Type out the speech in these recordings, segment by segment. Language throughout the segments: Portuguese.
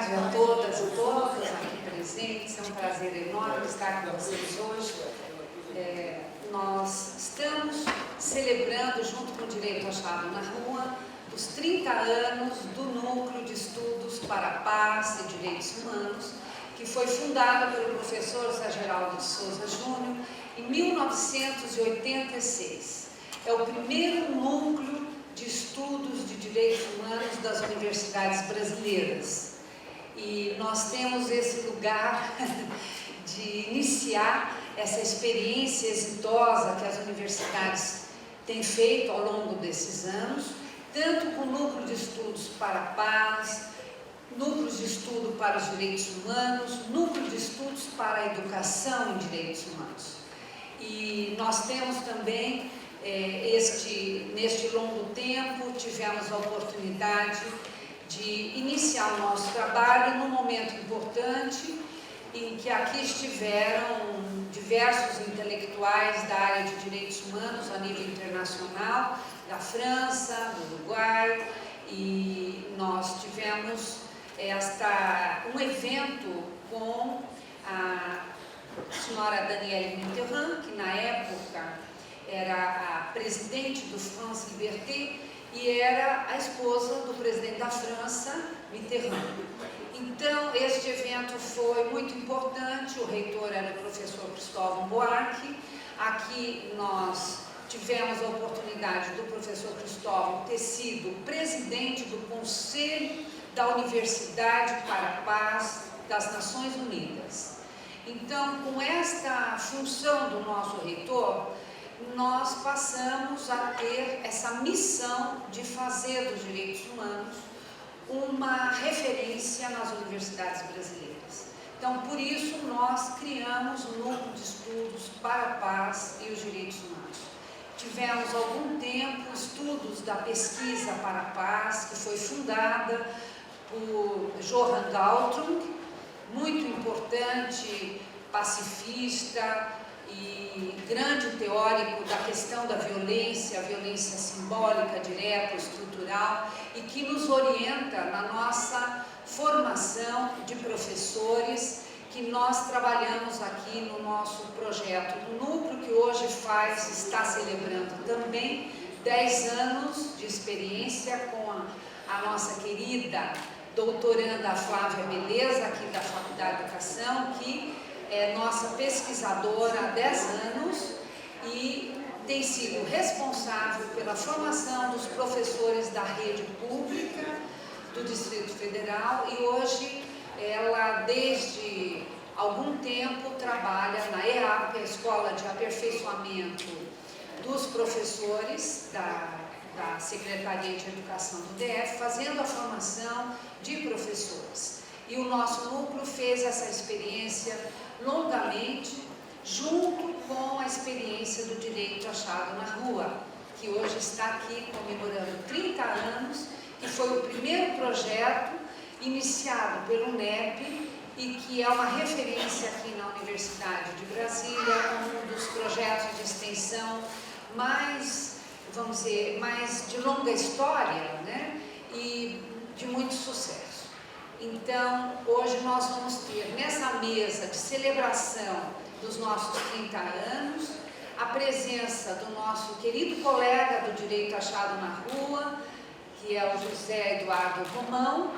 tarde a todas e todos aqui presentes. É um prazer enorme estar com vocês hoje. Nós estamos celebrando, junto com o Direito Achado na Rua, os 30 anos do Núcleo de Estudos para a Paz e Direitos Humanos, que foi fundado pelo professor Zé Geraldo de Souza Júnior em 1986. É o primeiro núcleo de estudos de direitos humanos das universidades brasileiras. E nós temos esse lugar de iniciar essa experiência exitosa que as universidades têm feito ao longo desses anos, tanto com o núcleo de estudos para a paz, núcleos de estudo para os direitos humanos, núcleo de estudos para a educação em direitos humanos. E nós temos também, neste longo tempo, tivemos a oportunidade de iniciar o nosso trabalho num momento importante em que aqui estiveram diversos intelectuais da área de direitos humanos a nível internacional, da França, do Uruguai, e nós tivemos um evento com a senhora Danielle Mitterrand, que na época era a presidente do France Liberté e era a esposa do presidente da França, Mitterrand. Então, este evento foi muito importante, o reitor era o professor Cristóvão Buarque. Aqui nós tivemos a oportunidade do professor Cristóvão ter sido presidente do Conselho da Universidade para a Paz das Nações Unidas. Então, com esta função do nosso reitor, nós passamos a ter essa missão de fazer dos direitos humanos uma referência nas universidades brasileiras. Então, por isso, nós criamos o Núcleo de Estudos para a Paz e os Direitos Humanos. Tivemos, há algum tempo, estudos da Pesquisa para a Paz, que foi fundada por Johann Galtung, muito importante, pacifista e grande teórico da questão da violência, a violência simbólica, direta, estrutural, e que nos orienta na nossa formação de professores, que nós trabalhamos aqui no nosso projeto do Núcleo, que hoje está celebrando também 10 anos de experiência com a nossa querida doutoranda Flávia Beleza, aqui da Faculdade de Educação, que é nossa pesquisadora há 10 anos e tem sido responsável pela formação dos professores da rede pública do Distrito Federal, e hoje ela, desde algum tempo, trabalha na EAP, a Escola de Aperfeiçoamento dos Professores da Secretaria de Educação do DF, fazendo a formação de professores. E o nosso núcleo fez essa experiência longamente, junto com a experiência do Direito Achado na Rua, que hoje está aqui comemorando 30 anos, que foi o primeiro projeto iniciado pelo NEP e que é uma referência aqui na Universidade de Brasília, um dos projetos de extensão mais, vamos dizer, mais de longa história, né? E de muito sucesso. Então, hoje nós vamos ter nessa mesa de celebração dos nossos 30 anos a presença do nosso querido colega do Direito Achado na Rua, que é o José Eduardo Romão,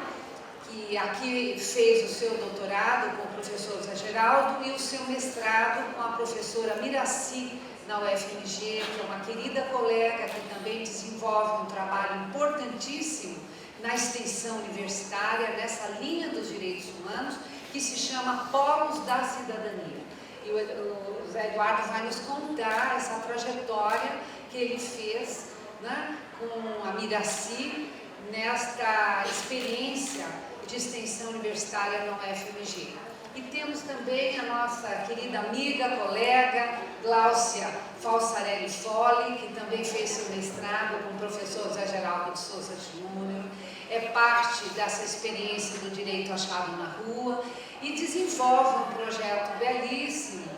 que aqui fez o seu doutorado com o professor Zé Geraldo e o seu mestrado com a professora Miraci na UFMG, que é uma querida colega que também desenvolve um trabalho importantíssimo na extensão universitária, nessa linha dos direitos humanos, que se chama Polos da Cidadania. E o Zé Eduardo vai nos contar essa trajetória que ele fez, né, com a Miraci, nesta experiência de extensão universitária na UFMG. E temos também a nossa querida amiga, colega, Gláucia Falsarelli Folli, que também fez seu mestrado com o professor Zé Geraldo de Souza Júnior, é parte dessa experiência do Direito Achado na Rua e desenvolve um projeto belíssimo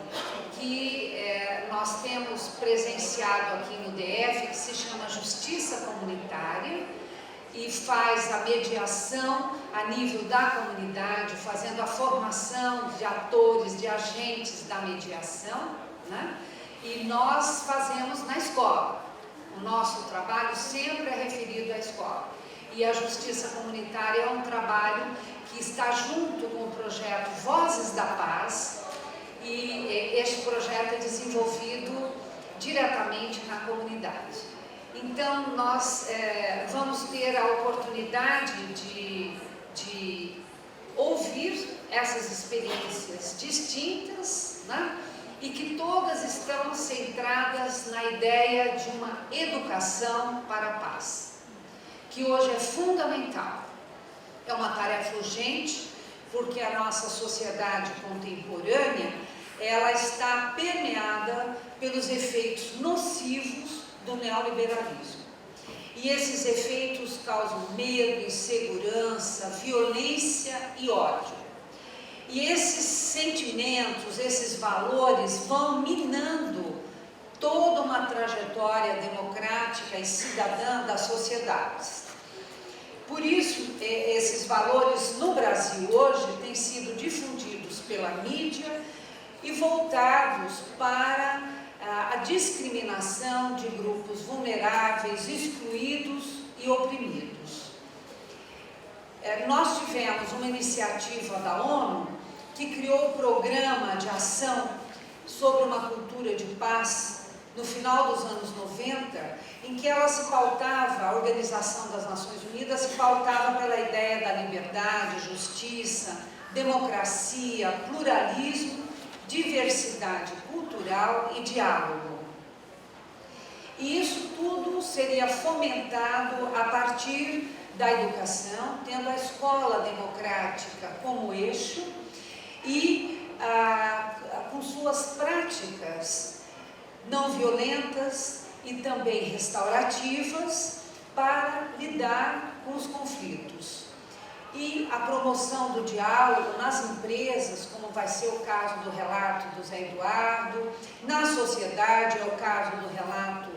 que nós temos presenciado aqui no DF, que se chama Justiça Comunitária, e faz a mediação a nível da comunidade, fazendo a formação de atores, de agentes da mediação, né? E nós fazemos na escola. O nosso trabalho sempre é referido à escola. E a Justiça Comunitária é um trabalho que está junto com o projeto Vozes da Paz, e este projeto é desenvolvido diretamente na comunidade. Então, nós vamos ter a oportunidade de ouvir essas experiências distintas, né? E que todas estão centradas na ideia de uma educação para a paz, que hoje é fundamental. É uma tarefa urgente, porque a nossa sociedade contemporânea, ela está permeada pelos efeitos nocivos do neoliberalismo. E esses efeitos causam medo, insegurança, violência e ódio. E esses sentimentos, esses valores vão minando toda uma trajetória democrática e cidadã das sociedades. Por isso, esses valores no Brasil hoje têm sido difundidos pela mídia e voltados para a discriminação de grupos vulneráveis, excluídos e oprimidos. Nós tivemos uma iniciativa da ONU que criou o Programa de Ação sobre uma Cultura de Paz no final dos anos 90, em que ela se pautava, a Organização das Nações Unidas se pautava pela ideia da liberdade, justiça, democracia, pluralismo, diversidade cultural e diálogo. E isso tudo seria fomentado a partir da educação, tendo a escola democrática como eixo e com suas práticas não violentas e também restaurativas para lidar com os conflitos. E a promoção do diálogo nas empresas, como vai ser o caso do relato do Zé Eduardo, na sociedade é o caso do relato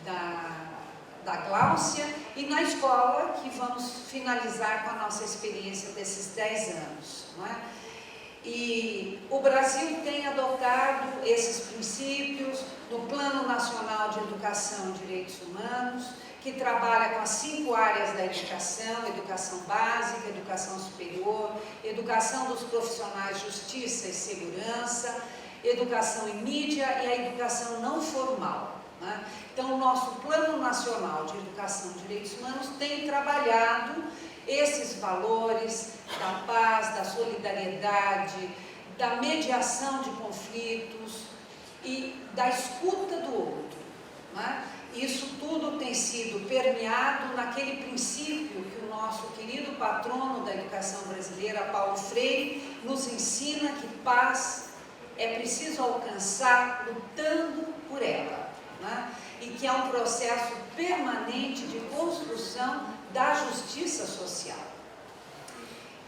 da Gláucia, e na escola, que vamos finalizar com a nossa experiência desses 10 anos. Não é? E o Brasil tem adotado esses princípios no Plano Nacional de Educação e Direitos Humanos, que trabalha com as 5 áreas da educação: educação básica, educação superior, educação dos profissionais de justiça e segurança, educação em mídia e a educação não formal. Né? Então, o nosso Plano Nacional de Educação e Direitos Humanos tem trabalhado esses valores da paz, da solidariedade, da mediação de conflitos e da escuta do outro. Né? Isso tudo tem sido permeado naquele princípio que o nosso querido patrono da educação brasileira, Paulo Freire, nos ensina, que paz é preciso alcançar lutando por ela, né? E que é um processo permanente de construção da justiça social.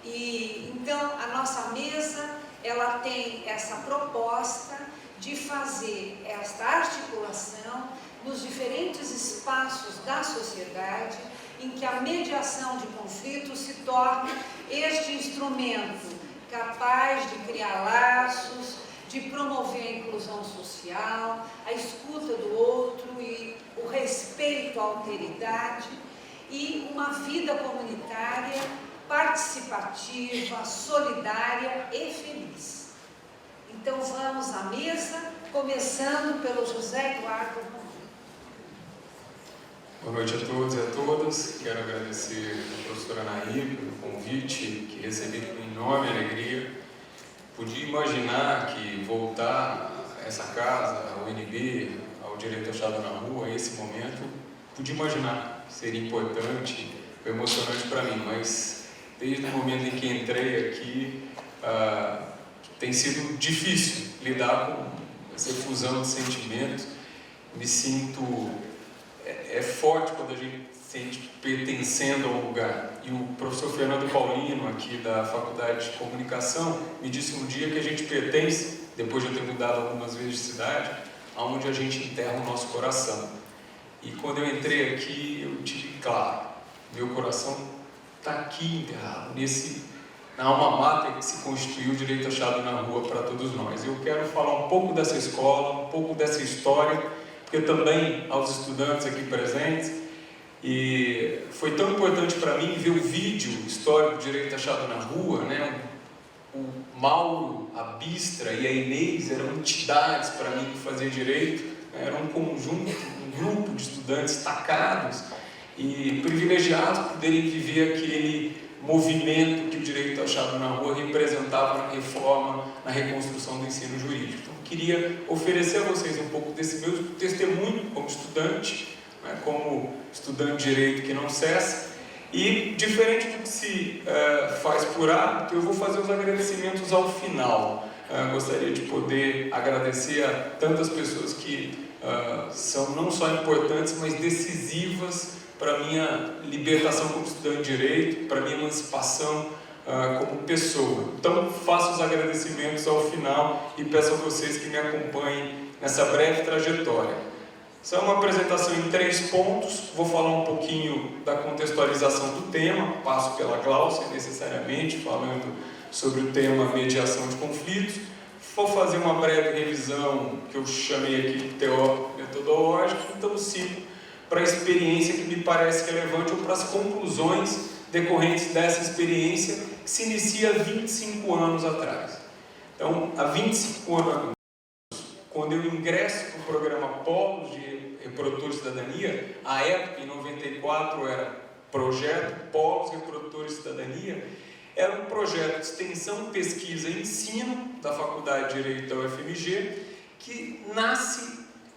E então a nossa mesa, ela tem essa proposta de fazer esta articulação nos diferentes espaços da sociedade, em que a mediação de conflitos se torna este instrumento capaz de criar laços, de promover a inclusão social, a escuta do outro e o respeito à alteridade, e uma vida comunitária participativa, solidária e feliz. Então vamos à mesa, começando pelo José Eduardo. Boa noite a todos e a todas. Quero agradecer a professora Anaí pelo convite, que recebi com enorme alegria. Podia imaginar que voltar a essa casa, ao UNB, ao Direito Achado na Rua, a esse momento, podia imaginar que seria importante, emocionante para mim, mas desde o momento em que entrei aqui, tem sido difícil lidar com essa fusão de sentimentos. Me sinto... É forte quando a gente se sente pertencendo a um lugar. E o professor Fernando Paulino, aqui da Faculdade de Comunicação, me disse um dia que a gente pertence, depois de eu ter mudado algumas vezes de cidade, aonde a gente enterra o nosso coração. E quando eu entrei aqui, eu tive claro, meu coração está aqui enterrado, na alma mater que se constituiu o Direito Achado na Rua para todos nós. Eu quero falar um pouco dessa escola, um pouco dessa história, porque também aos estudantes aqui presentes, e foi tão importante para mim ver o vídeo histórico do Direito Achado na Rua, né? O Mauro, a Bistra e a Inês eram entidades para mim que fazia direito, né? Era um conjunto, um grupo de estudantes destacados e privilegiados por poderem viver aquele movimento que o Direito Achado na Rua representava na reforma, na reconstrução do ensino jurídico. Então, queria oferecer a vocês um pouco desse meu testemunho como estudante, né, como estudante de Direito que não cessa, e, diferente do que se faz por hábito, eu vou fazer os agradecimentos ao final. Gostaria de poder agradecer a tantas pessoas que são não só importantes, mas decisivas para a minha libertação como estudante de Direito, para a minha emancipação como pessoa. Então, faço os agradecimentos ao final e peço a vocês que me acompanhem nessa breve trajetória. Essa é uma apresentação em 3 pontos, vou falar um pouquinho da contextualização do tema, passo pela Gláucia necessariamente, falando sobre o tema mediação de conflitos, vou fazer uma breve revisão que eu chamei aqui de teórico-metodológica, então sigo para a experiência que me parece relevante ou para as conclusões decorrentes dessa experiência que se inicia há 25 anos atrás. Então, há 25 anos, quando eu ingresso no programa Polos de Reprodutor de Cidadania, à época, em 94, era Projeto Polos Reprodutor de Cidadania, era um projeto de extensão, pesquisa e ensino da Faculdade de Direito da UFMG, que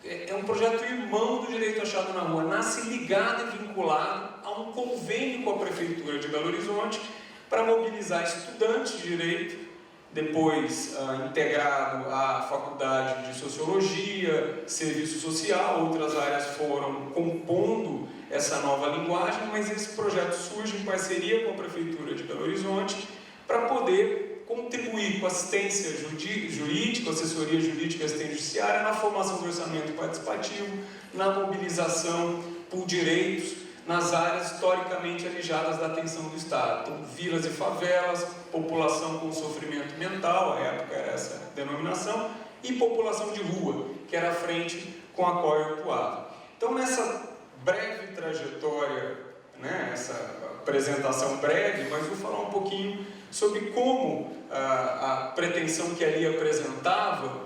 é um projeto irmão do Direito Achado na Rua, nasce ligado e vinculado a um convênio com a Prefeitura de Belo Horizonte para mobilizar estudantes de Direito, depois integrado à Faculdade de Sociologia, Serviço Social, outras áreas foram compondo essa nova linguagem, mas esse projeto surge em parceria com a Prefeitura de Belo Horizonte para poder contribuir com assistência jurídica, assessoria jurídica e assistência judiciária na formação do orçamento participativo, na mobilização por direitos nas áreas historicamente alijadas da atenção do Estado. Então, vilas e favelas, população com sofrimento mental, à época era essa denominação, e população de rua, que era a frente com a qual eu atuava. Então, nessa breve trajetória, né, essa apresentação breve, mas vou falar um pouquinho sobre como a pretensão que ali apresentava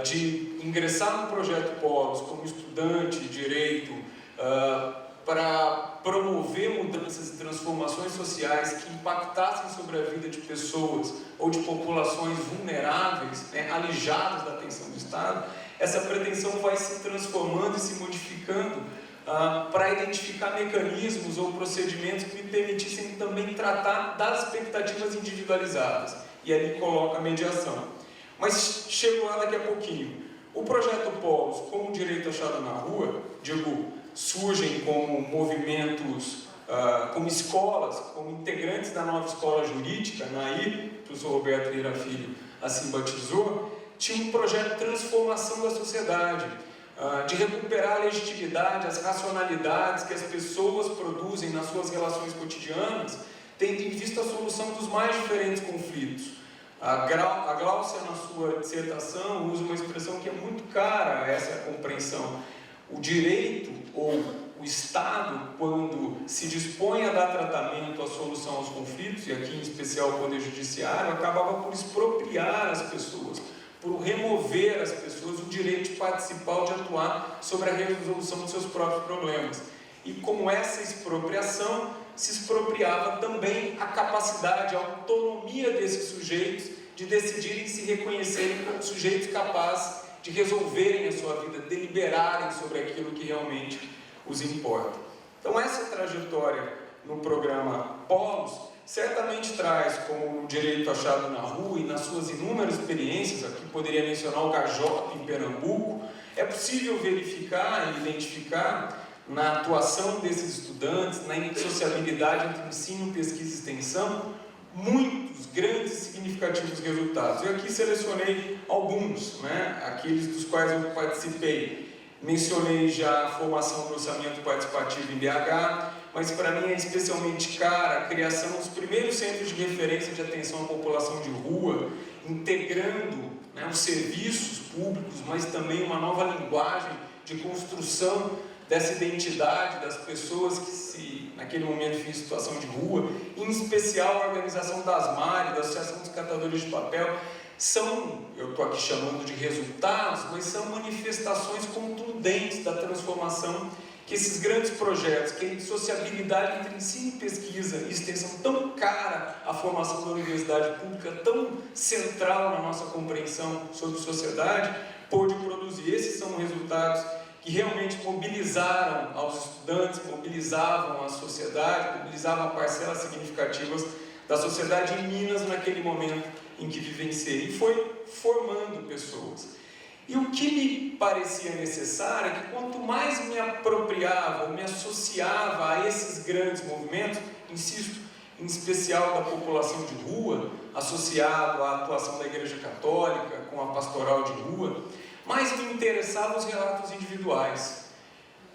de ingressar no Projeto Polos como estudante de Direito para promover mudanças e transformações sociais que impactassem sobre a vida de pessoas ou de populações vulneráveis, né, alijadas da atenção do Estado, essa pretensão vai se transformando e se modificando para identificar mecanismos ou procedimentos que me permitissem também tratar das expectativas individualizadas. E ali coloca a mediação. Mas chego lá daqui a pouquinho. O projeto Polos, como Direito Achado na Rua, surgem como movimentos, como escolas, como integrantes da nova escola jurídica, NAI, o professor Roberto Lira Filho assim batizou, tinha um projeto de transformação da sociedade, de recuperar a legitimidade, as racionalidades que as pessoas produzem nas suas relações cotidianas, tendo em vista a solução dos mais diferentes conflitos. A Gláucia, na sua dissertação, usa uma expressão que é muito cara a essa compreensão. O direito ou o Estado, quando se dispõe a dar tratamento à solução aos conflitos, e aqui em especial o Poder Judiciário, acabava por expropriar as pessoas, por remover as pessoas o direito de participar ou de atuar sobre a resolução dos seus próprios problemas. E com essa expropriação, se expropriava também a capacidade, a autonomia desses sujeitos de decidirem se reconhecerem como sujeitos capazes de resolverem a sua vida, deliberarem sobre aquilo que realmente os importa. Então, essa trajetória no programa Polos certamente traz, como o Direito Achado na Rua e nas suas inúmeras experiências, aqui poderia mencionar o Gajop em Pernambuco, é possível verificar e identificar na atuação desses estudantes, na sociabilidade entre ensino, pesquisa e extensão, muitos grandes e significativos resultados. Eu aqui selecionei alguns, né, aqueles dos quais eu participei. Mencionei já a formação do orçamento participativo em BH, mas para mim é especialmente cara a criação dos primeiros centros de referência de atenção à população de rua, integrando, né, os serviços públicos, mas também uma nova linguagem de construção dessa identidade das pessoas que naquele momento vivem em situação de rua, em especial a organização das MARE, da Associação dos Catadores de Papel. Eu estou aqui chamando de resultados, mas são manifestações contundentes da transformação que esses grandes projetos, que a sociabilidade entre ensino, pesquisa e extensão tão cara à formação da universidade pública, tão central na nossa compreensão sobre sociedade, pôde produzir. Esses são resultados que realmente mobilizaram aos estudantes, mobilizavam a sociedade, mobilizavam parcelas significativas da sociedade em Minas naquele momento em que vivenciei, e foi formando pessoas. E o que me parecia necessário é que quanto mais me apropriava, me associava a esses grandes movimentos, insisto, em especial da população de rua, associado à atuação da Igreja Católica, com a pastoral de rua, mais me interessavam os relatos individuais.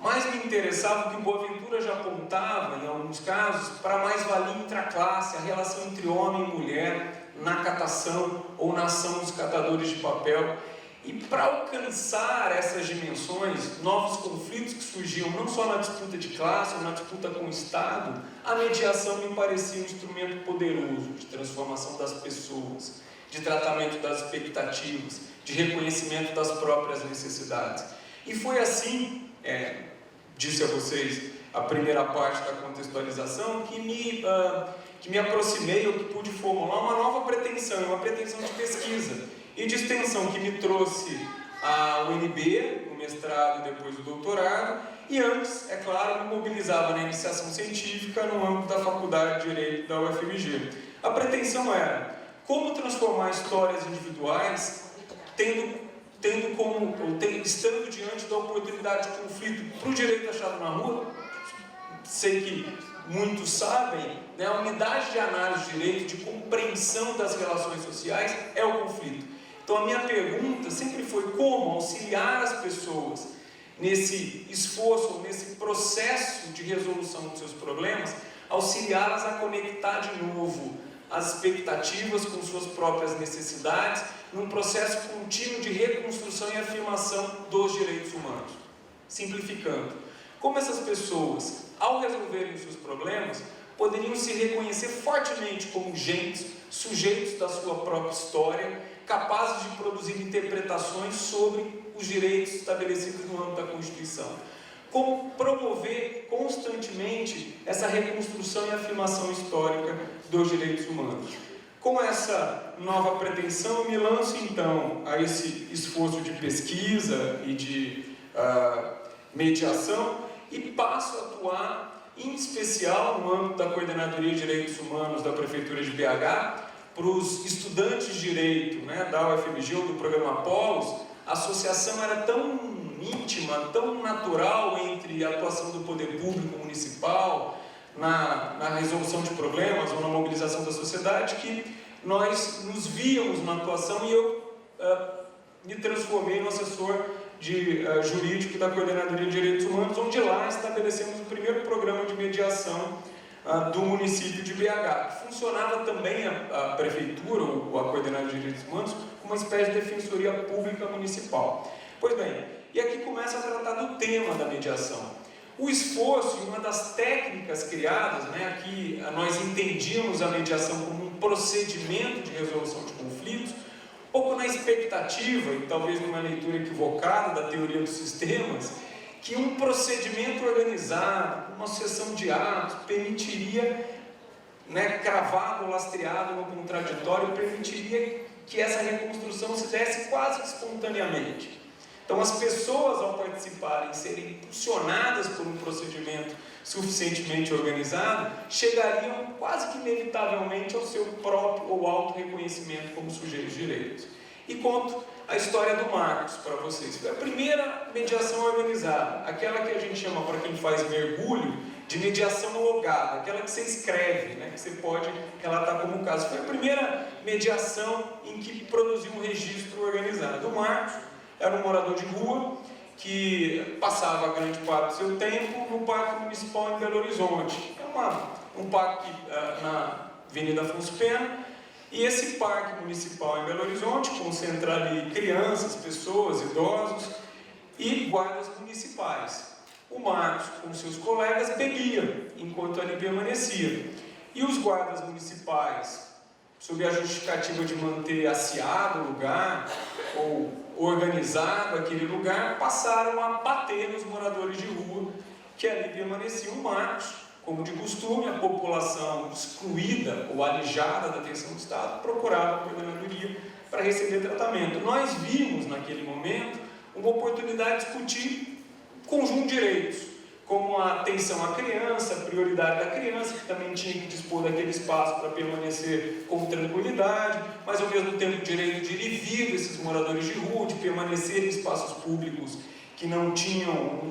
Mais me interessava o que o Boaventura já apontava, em alguns casos, para a mais-valia intraclasse, a relação entre homem e mulher, na catação ou na ação dos catadores de papel. E para alcançar essas dimensões, novos conflitos que surgiam não só na disputa de classe ou na disputa com o Estado, a mediação me parecia um instrumento poderoso de transformação das pessoas, de tratamento das expectativas, de reconhecimento das próprias necessidades. E foi assim, disse a vocês, a primeira parte da contextualização, que me aproximei, ou que pude formular uma nova pretensão, uma pretensão de pesquisa e de extensão que me trouxe a UNB, o mestrado e depois o doutorado, e antes, é claro, me mobilizava na iniciação científica no âmbito da Faculdade de Direito da UFMG. A pretensão era como transformar histórias individuais, estando diante da oportunidade de conflito para o direito achado na rua. Sei que muitos sabem, né, a unidade de análise de direito, de compreensão das relações sociais, é o conflito. Então a minha pergunta sempre foi como auxiliar as pessoas nesse esforço, nesse processo de resolução dos seus problemas, auxiliá-las a conectar de novo as expectativas com suas próprias necessidades, num processo contínuo de reconstrução e afirmação dos direitos humanos. Simplificando, como essas pessoas, ao resolverem os seus problemas, poderiam se reconhecer fortemente como gentes, sujeitos da sua própria história, capazes de produzir interpretações sobre os direitos estabelecidos no âmbito da Constituição. Como promover constantemente essa reconstrução e afirmação histórica dos direitos humanos. Com essa nova pretensão, eu me lanço então a esse esforço de pesquisa e de mediação e passo a atuar, em especial no âmbito da Coordenadoria de Direitos Humanos da Prefeitura de BH, para os estudantes de Direito, né, da UFMG ou do programa Apolos. A associação era tão íntima, tão natural entre a atuação do poder público municipal na resolução de problemas ou na mobilização da sociedade, que nós nos víamos na atuação, e eu me transformei no assessor jurídico da Coordenadoria de Direitos Humanos, onde lá estabelecemos o primeiro programa de mediação do município de BH, que funcionava também a prefeitura ou a Coordenadoria de Direitos Humanos como uma espécie de defensoria pública municipal. Pois bem, e aqui começa a tratar do tema da mediação. O esforço e uma das técnicas criadas, né, aqui nós entendíamos a mediação como um procedimento de resolução de conflitos, pouco na expectativa, e talvez numa leitura equivocada da teoria dos sistemas, que um procedimento organizado, uma sucessão de atos, permitiria, né, cravado ou lastreado no contraditório, permitiria que essa reconstrução se desse quase espontaneamente. Então, as pessoas, ao participarem, serem impulsionadas por um procedimento suficientemente organizado, chegariam quase que inevitavelmente ao seu próprio ou auto-reconhecimento como sujeitos de direitos. E conto a história do Marcos para vocês. Foi a primeira mediação organizada, aquela que a gente chama, para quem faz mergulho, de mediação logada, aquela que você escreve, né, que você pode relatar como caso. Foi a primeira mediação em que produziu um registro organizado. O Marcos era um morador de rua que passava grande parte do seu tempo no Parque Municipal em Belo Horizonte. É um parque na Avenida Afonso Pena, e esse Parque Municipal em Belo Horizonte concentra ali crianças, pessoas, idosos e guardas municipais. O Marcos, com seus colegas, bebia enquanto ali permanecia. E os guardas municipais, sob a justificativa de manter asseado o lugar ou organizado aquele lugar, passaram a bater nos moradores de rua que ali permaneciam. O Marcos, como de costume, a população excluída ou alijada da atenção do Estado procurava a coordenadoria para receber tratamento. Nós vimos naquele momento uma oportunidade de discutir um conjunto de direitos, como a atenção à criança, a prioridade da criança, que também tinha que dispor daquele espaço para permanecer com tranquilidade, mas ao mesmo tempo o direito de ir e vir desses moradores de rua, de permanecer em espaços públicos que não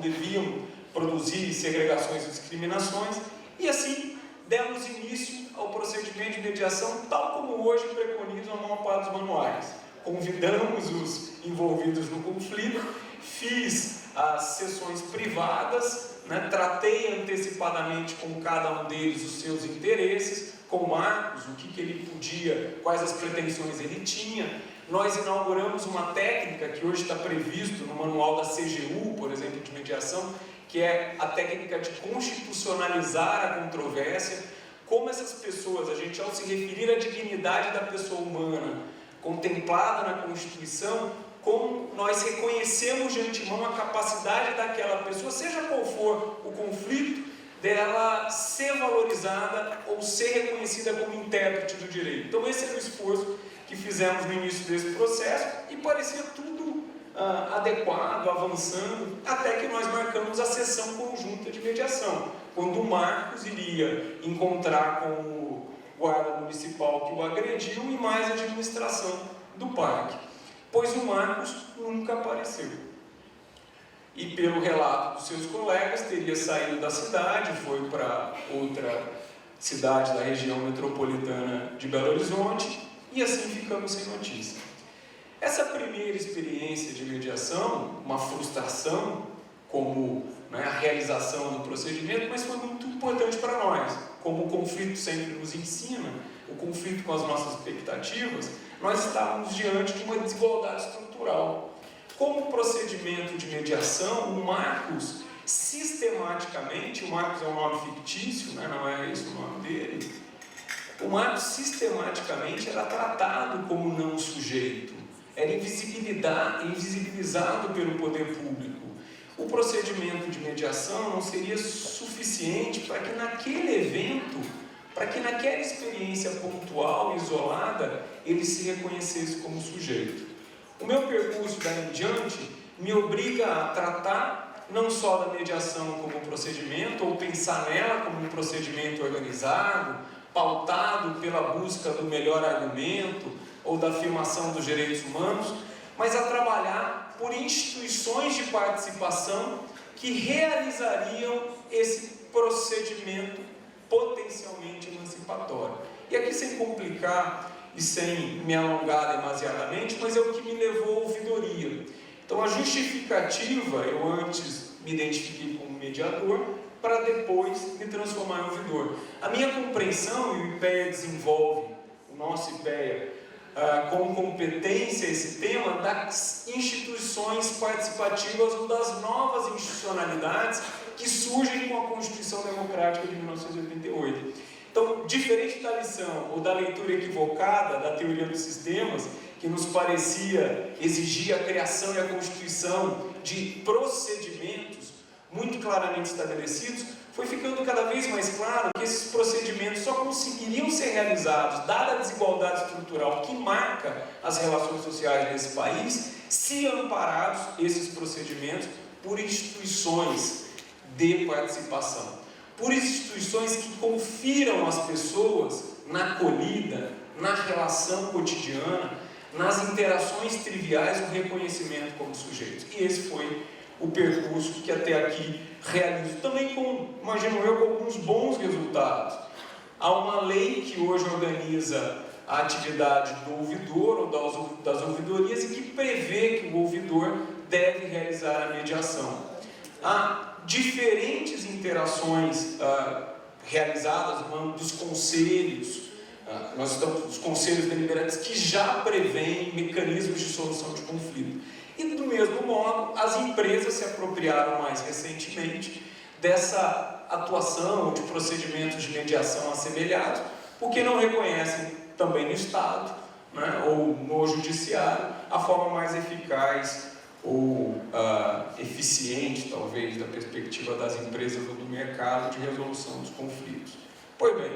deviam produzir segregações e discriminações, e assim demos início ao procedimento de mediação, tal como hoje preconizam a maior parte dos manuais. Convidamos os envolvidos no conflito, fiz as sessões privadas, tratei antecipadamente com cada um deles os seus interesses, com o Marcos, o que ele podia, quais as pretensões ele tinha. Nós inauguramos uma técnica que hoje está previsto no manual da CGU, por exemplo, de mediação, que é a técnica de constitucionalizar a controvérsia. Como essas pessoas, a gente, ao se referir à dignidade da pessoa humana, contemplada na Constituição, como nós reconhecemos de antemão a capacidade daquela pessoa, seja qual for o conflito, dela ser valorizada ou ser reconhecida como intérprete do direito. Então esse era o esforço que fizemos no início desse processo, e parecia tudo adequado, avançando, até que nós marcamos a sessão conjunta de mediação, quando o Marcos iria encontrar com o guarda municipal que o agrediu e mais a administração do parque, pois o Marcos nunca apareceu. E pelo relato dos seus colegas, teria saído da cidade, foi para outra cidade da região metropolitana de Belo Horizonte, e assim ficamos sem notícia. Essa primeira experiência de mediação, uma frustração, como a realização do procedimento, mas foi muito importante para nós. Como o conflito sempre nos ensina, o conflito com as nossas expectativas, nós estávamos diante de uma desigualdade estrutural. Como procedimento de mediação, o Marcos, sistematicamente, o Marcos é um nome fictício, não é esse o nome dele, o Marcos sistematicamente era tratado como não sujeito, era invisibilizado pelo poder público. O procedimento de mediação não seria suficiente para que naquele evento, para que naquela experiência pontual e isolada, ele se reconhecesse como sujeito. O meu percurso daí em diante me obriga a tratar não só da mediação como um procedimento, ou pensar nela como um procedimento organizado, pautado pela busca do melhor argumento ou da afirmação dos direitos humanos, mas a trabalhar por instituições de participação que realizariam esse procedimento potencialmente emancipatório. E aqui, sem complicar e sem me alongar demasiadamente, mas é o que me levou à ouvidoria. Então, a justificativa, eu antes me identifiquei como mediador, para depois me transformar em ouvidor. A minha compreensão, e o IPEA desenvolve, o nosso IPEA, com competência esse tema das instituições participativas ou das novas institucionalidades que surgem com a Constituição Democrática de 1988. Então, diferente da lição ou da leitura equivocada da teoria dos sistemas, que nos parecia exigir a criação e a constituição de procedimentos muito claramente estabelecidos, foi ficando cada vez mais claro que esses procedimentos só conseguiriam ser realizados, dada a desigualdade estrutural que marca as relações sociais desse país, se amparados esses procedimentos por instituições de participação, por instituições que confiram às pessoas na acolhida, na relação cotidiana, nas interações triviais, o reconhecimento como sujeitos. E esse foi o percurso que até aqui realizo, também imagino eu, com alguns bons resultados. Há uma lei que hoje organiza a atividade do ouvidor ou das ouvidorias e que prevê que o ouvidor deve realizar a mediação. Há diferentes interações realizadas no âmbito dos conselhos, nós estamos os conselhos deliberantes que já prevêem mecanismos de solução de conflito. E do mesmo modo, as empresas se apropriaram mais recentemente dessa atuação de procedimentos de mediação assemelhados, porque não reconhecem também no Estado, né, ou no Judiciário a forma mais eficaz ou eficiente, talvez, da perspectiva das empresas ou do mercado de resolução dos conflitos. Pois bem,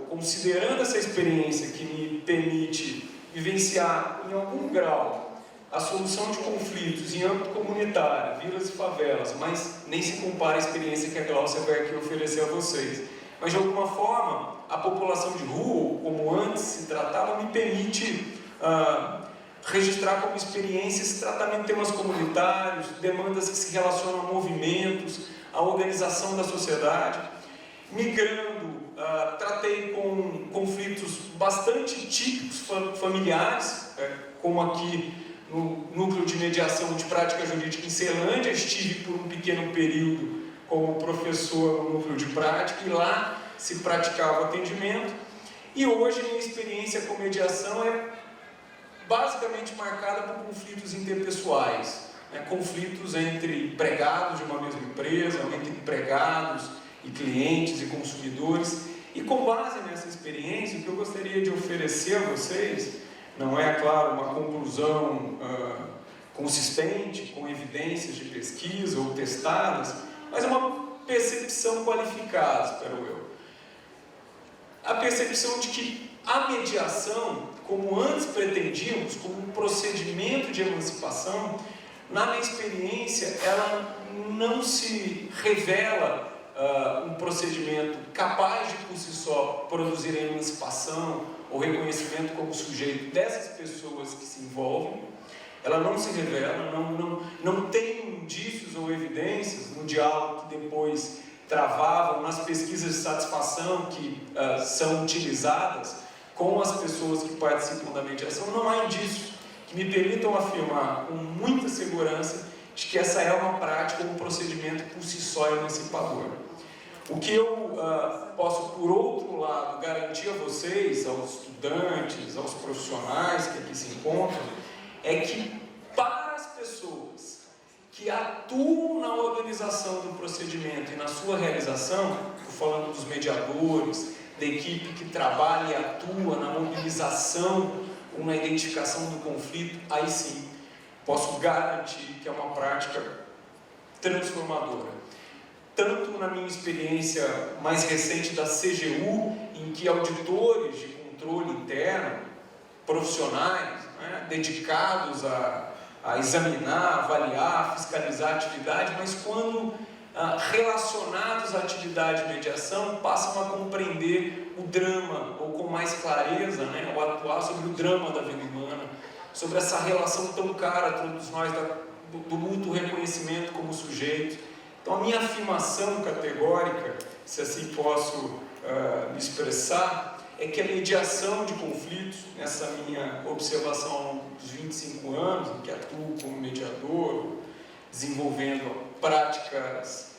considerando essa experiência que me permite vivenciar em algum grau a solução de conflitos em âmbito comunitário, vilas e favelas, mas nem se compara à experiência que a Gláucia vai aqui oferecer a vocês. Mas, de alguma forma, a população de rua, como antes se tratava, me permite registrar como experiência esse tratamento de temas comunitários, demandas que se relacionam a movimentos, a organização da sociedade. Migrando, tratei com conflitos bastante típicos familiares, como aqui no Núcleo de Mediação de Prática Jurídica em Ceilândia. Estive por um pequeno período como professor no Núcleo de Prática e lá se praticava atendimento. E hoje minha experiência com mediação é basicamente marcada por conflitos interpessoais, conflitos entre empregados de uma mesma empresa, entre empregados e clientes e consumidores. E com base nessa experiência, o que eu gostaria de oferecer a vocês não é, claro, uma conclusão consistente, com evidências de pesquisa ou testadas, mas uma percepção qualificada, espero eu. A percepção de que a mediação, como antes pretendíamos, como um procedimento de emancipação, na minha experiência, ela não se revela um procedimento capaz de, por si só, produzir a emancipação ou reconhecimento como sujeito dessas pessoas que se envolvem. Ela não se revela, não tem indícios ou evidências no diálogo que depois travavam, nas pesquisas de satisfação que são utilizadas com as pessoas que participam da mediação. Não há indícios que me permitam afirmar com muita segurança de que essa é uma prática ou um procedimento por si só emancipador. O que eu posso, por outro lado, garantir a vocês, aos estudantes, aos profissionais que aqui se encontram, é que para as pessoas que atuam na organização do procedimento e na sua realização, estou falando dos mediadores, da equipe que trabalha e atua na mobilização ou na identificação do conflito, aí sim, posso garantir que é uma prática transformadora. Tanto na minha experiência mais recente da CGU, em que auditores de controle interno, profissionais, dedicados a examinar, avaliar, fiscalizar a atividade, mas quando relacionados à atividade de mediação, passam a compreender o drama, ou com mais clareza, ou atuar sobre o drama da vida humana, sobre essa relação tão cara a todos nós, do mútuo reconhecimento como sujeito. Então, a minha afirmação categórica, se assim posso me expressar, é que a mediação de conflitos, nessa minha observação dos 25 anos, em que atuo como mediador, desenvolvendo práticas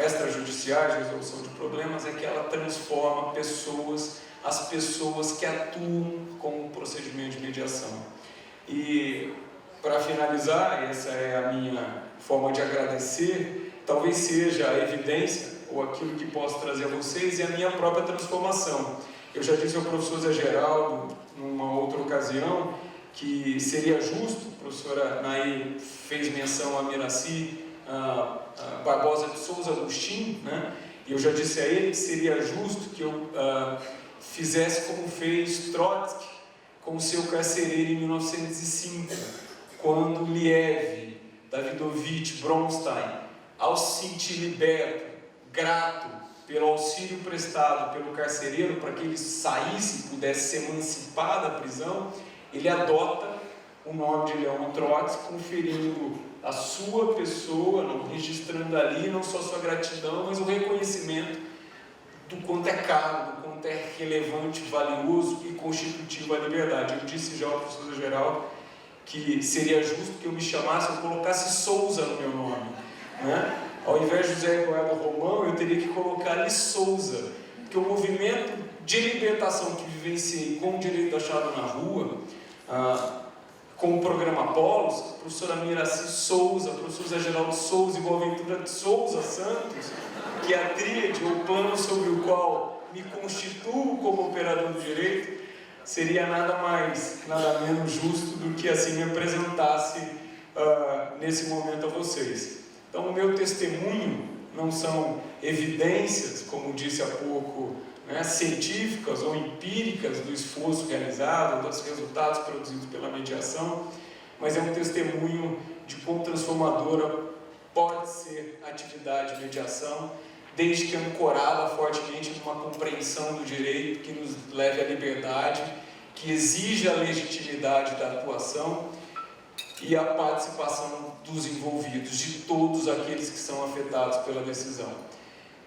extrajudiciais de resolução de problemas, é que ela transforma as pessoas que atuam com o procedimento de mediação. E, para finalizar, essa é a minha forma de agradecer, talvez seja a evidência, ou aquilo que posso trazer a vocês, é a minha própria transformação. Eu já disse ao professor Zé Geraldo, numa outra ocasião, que seria justo, a professora Nair fez menção a Miraci Barbosa de Souza Agostinho, e eu já disse a ele que seria justo que eu fizesse como fez Trotsky com o seu carcereiro em 1905, quando Liev, Davidovich, Bronstein, ao se sentir liberto, grato pelo auxílio prestado pelo carcereiro para que ele saísse e pudesse se emancipar da prisão, ele adota o nome de Leon Trotsky, conferindo a sua pessoa, registrando ali não só sua gratidão, mas o reconhecimento do quanto é caro, do quanto é relevante, valioso e constitutivo à liberdade. Eu disse já ao professor Geraldo que seria justo que eu me chamasse, eu colocasse Souza no meu nome, né? Ao invés de José Eduardo Romão, eu teria que colocar ali Souza, porque o movimento de libertação que vivenciei com o direito achado na rua, com o programa Polos, a professora Miraci Souza, a professor Zé Geraldo Souza e Boaventura de Souza Santos, que é a tríade, o plano sobre o qual me constituo como operador do direito, seria nada mais, nada menos justo do que assim me apresentasse nesse momento a vocês. Então, o meu testemunho não são evidências, como disse há pouco, né, científicas ou empíricas do esforço realizado, dos resultados produzidos pela mediação, mas é um testemunho de quão transformadora pode ser a atividade de mediação, desde que ancorada fortemente numa compreensão do direito que nos leve à liberdade, que exija a legitimidade da atuação e a participação dos envolvidos, de todos aqueles que são afetados pela decisão.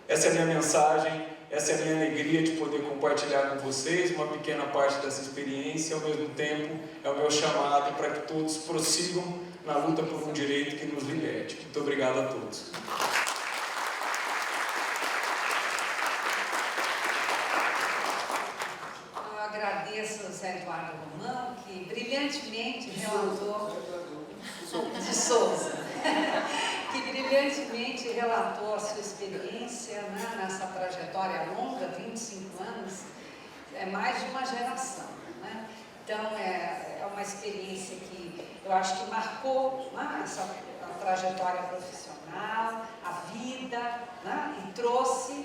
Essa é a minha mensagem, essa é a minha alegria de poder compartilhar com vocês uma pequena parte dessa experiência, e ao mesmo tempo é o meu chamado para que todos prossigam na luta por um direito que nos liberte. Muito obrigado a todos. Eu agradeço ao Zé Eduardo Romão, que brilhantemente relatou de Souza, que brilhantemente relatou a sua experiência, né, nessa trajetória longa, 25 anos, é mais de uma geração, né? Então é uma experiência que eu acho que marcou, né, a trajetória profissional, a vida, né, e trouxe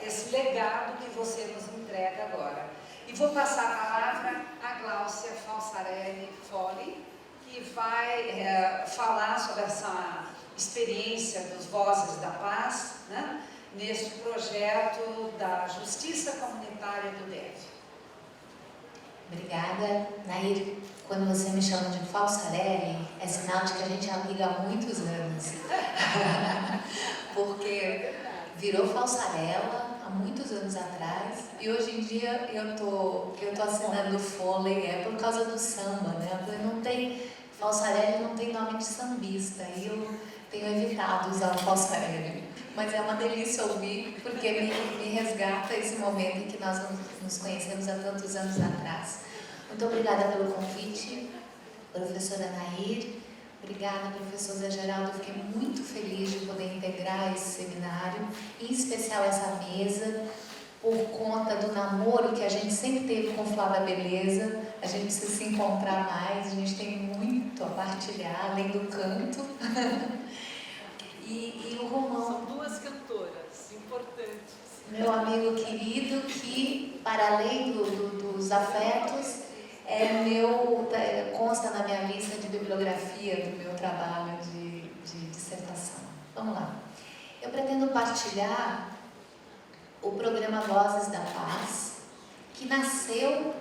esse legado que você nos entrega agora. E vou passar a palavra a Gláucia Falsarelli Foli, que vai falar sobre essa experiência dos Vozes da Paz, né, neste projeto da Justiça Comunitária do DF. Obrigada, Nair. Quando você me chama de Falsarelli, é sinal de que a gente é amiga há muitos anos. Porque virou Falsarela há muitos anos atrás e hoje em dia eu tô assinando Foley, é por causa do samba, né? Não tem, Falsarelli não tem nome de sambista e eu tenho evitado usar o Falsarelli. Mas é uma delícia ouvir, porque me resgata esse momento em que nós nos conhecemos há tantos anos atrás. Muito obrigada pelo convite, professora Nair. Obrigada, professor Zé Geraldo. Eu fiquei muito feliz de poder integrar esse seminário, em especial essa mesa, por conta do namoro que a gente sempre teve com Flávia Beleza. A gente precisa se encontrar mais, a gente tem muito a partilhar, além do canto. E o Romão. São duas cantoras importantes. Meu amigo querido, que, para além dos afetos, consta na minha lista de bibliografia do meu trabalho de dissertação. Vamos lá. Eu pretendo partilhar o programa Vozes da Paz, que nasceu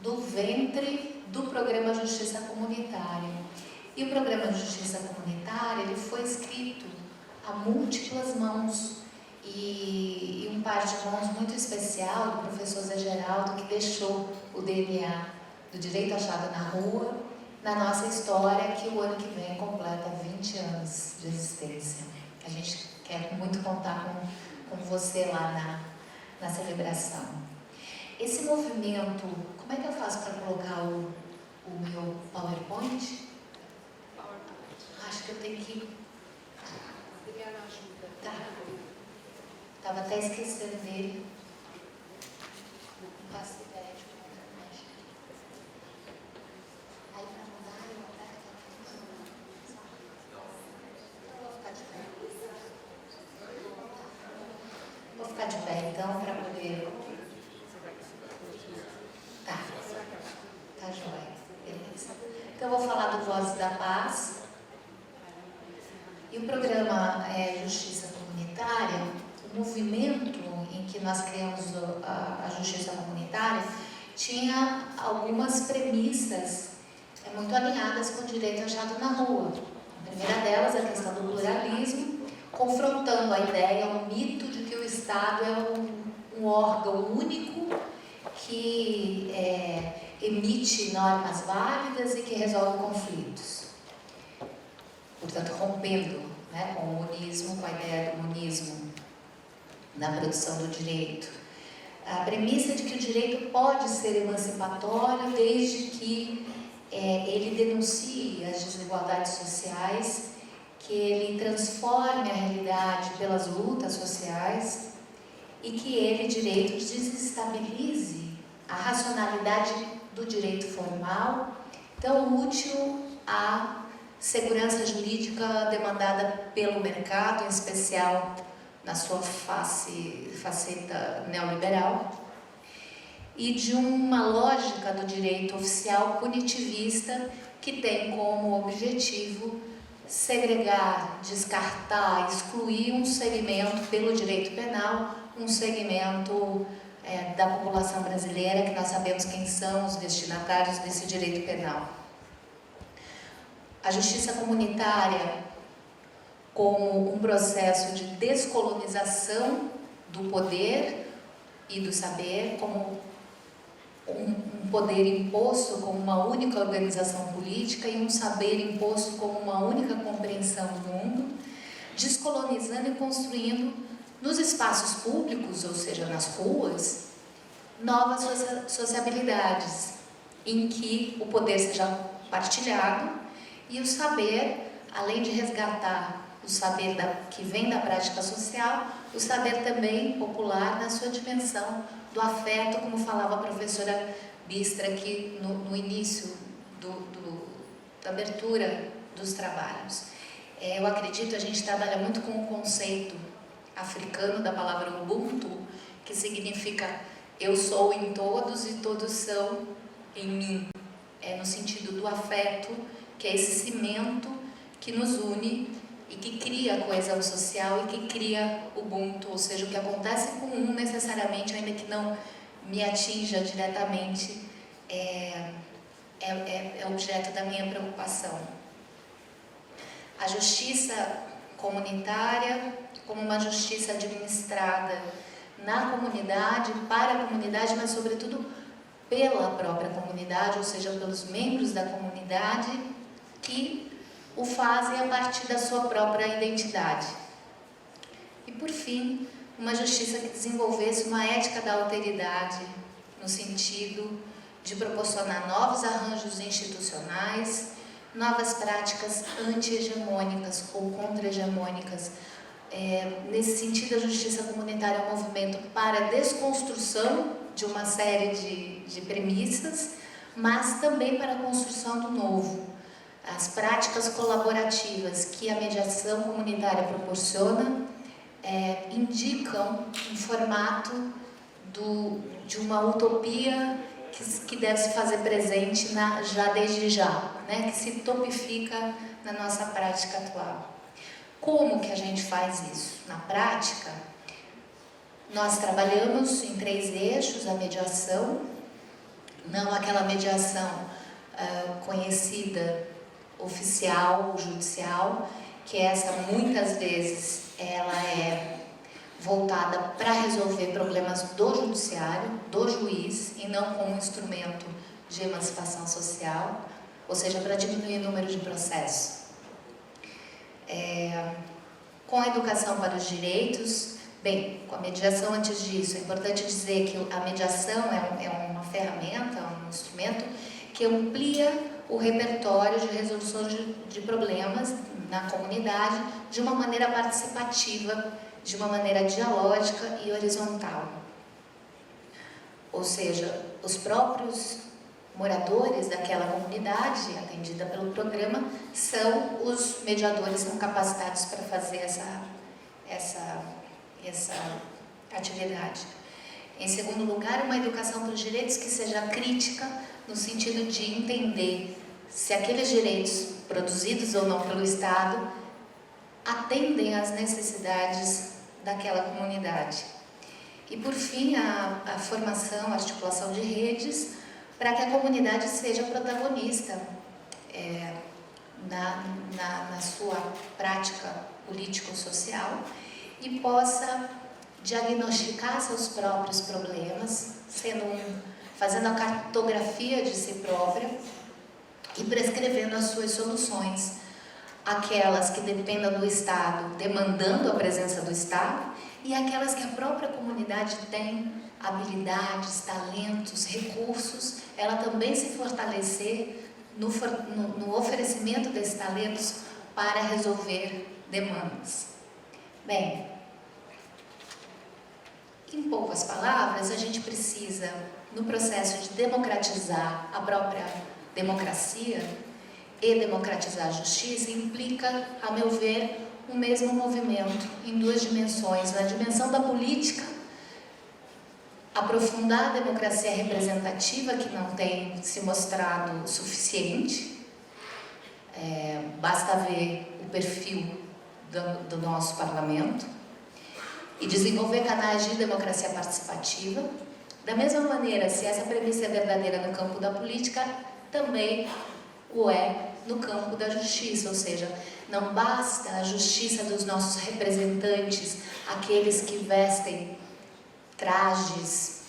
do ventre do programa Justiça Comunitária. E o programa de Justiça Comunitária ele foi escrito a múltiplas mãos e um par de mãos muito especial do professor Zé Geraldo, que deixou o DNA do direito achado na rua na nossa história, que o ano que vem completa 20 anos de existência. A gente quer muito contar com você lá na celebração. Esse movimento, como é que eu faço para colocar o meu PowerPoint? Acho que eu tenho que... Adriana ajuda. Tá. Estava até esquecendo dele. Não faço ideia de como mexe. Aí para mudar, eu vou apertar aqui. Eu vou ficar de pé. Vou ficar de pé então para poder... Tá. Tá joia. Beleza. Então eu vou falar do Vozes da Paz. E o programa Justiça Comunitária, o movimento em que nós criamos a Justiça Comunitária, tinha algumas premissas muito alinhadas com o direito achado na rua. A primeira delas é a questão do pluralismo, confrontando a ideia, o mito de que o Estado é um órgão único que emite normas válidas e que resolve conflitos. Portanto, rompendo, né, com o monismo, com a ideia do monismo na produção do direito. A premissa de que o direito pode ser emancipatório desde que ele denuncie as desigualdades sociais, que ele transforme a realidade pelas lutas sociais e que ele, direito, desestabilize a racionalidade do direito formal, tão útil à segurança jurídica demandada pelo mercado, em especial na sua faceta neoliberal, e de uma lógica do direito oficial punitivista que tem como objetivo segregar, descartar, excluir um segmento pelo direito penal, um segmento da população brasileira, que nós sabemos quem são os destinatários desse direito penal. A justiça comunitária, como um processo de descolonização do poder e do saber, como um poder imposto como uma única organização política e um saber imposto como uma única compreensão do mundo, descolonizando e construindo nos espaços públicos, ou seja, nas ruas, novas sociabilidades, em que o poder seja partilhado e o saber, além de resgatar o saber que vem da prática social, o saber também popular na sua dimensão do afeto, como falava a professora Bistra aqui no início da abertura dos trabalhos. Eu acredito, a gente trabalha muito com o conceito africano da palavra Ubuntu, que significa eu sou em todos e todos são em mim. É no sentido do afeto, que é esse cimento que nos une e que cria a coesão social e que cria o Ubuntu, ou seja, o que acontece com um necessariamente, ainda que não me atinja diretamente, é objeto da minha preocupação. A justiça comunitária, como uma justiça administrada na comunidade, para a comunidade, mas sobretudo pela própria comunidade, ou seja, pelos membros da comunidade que o fazem a partir da sua própria identidade. E, por fim, uma justiça que desenvolvesse uma ética da alteridade, no sentido de proporcionar novos arranjos institucionais, novas práticas anti-hegemônicas ou contra-hegemônicas. Nesse sentido, a justiça comunitária é um movimento para a desconstrução de uma série de premissas, mas também para a construção do novo. As práticas colaborativas que a mediação comunitária proporciona indicam um formato de uma utopia que deve se fazer presente já desde já, né? Que se topifica na nossa prática atual. Como que a gente faz isso? Na prática, nós trabalhamos em 3 eixos: a mediação, não aquela mediação conhecida, oficial, judicial, que essa muitas vezes ela é voltada para resolver problemas do judiciário, do juiz, e não como um instrumento de emancipação social, ou seja, para diminuir o número de processos. Com a educação para os direitos, bem, com a mediação antes disso, é importante dizer que a mediação é uma ferramenta, um instrumento que amplia o repertório de resolução de problemas na comunidade de uma maneira participativa, de uma maneira dialógica e horizontal. Ou seja, os próprios moradores daquela comunidade, atendida pelo programa, são os mediadores, são capacitados para fazer essa atividade. Em segundo lugar, uma educação para os direitos que seja crítica, no sentido de entender se aqueles direitos, produzidos ou não pelo Estado, atendem às necessidades daquela comunidade. E, por fim, a formação, a articulação de redes, para que a comunidade seja protagonista na sua prática político-social e possa diagnosticar seus próprios problemas, sendo um fazendo a cartografia de si própria e prescrevendo as suas soluções, aquelas que dependam do Estado, demandando a presença do Estado, e aquelas que a própria comunidade tem habilidades, talentos, recursos, ela também se fortalecer no oferecimento desses talentos para resolver demandas. Bem, em poucas palavras, a gente precisa, no processo de democratizar a própria democracia e democratizar a justiça, implica, a meu ver, o mesmo movimento em duas dimensões. Na dimensão da política, aprofundar a democracia representativa, que não tem se mostrado suficiente. Basta ver o perfil do nosso parlamento. E desenvolver canais de democracia participativa. Da mesma maneira, se essa premissa é verdadeira no campo da política, também o é no campo da justiça, ou seja, não basta a justiça dos nossos representantes, aqueles que vestem trajes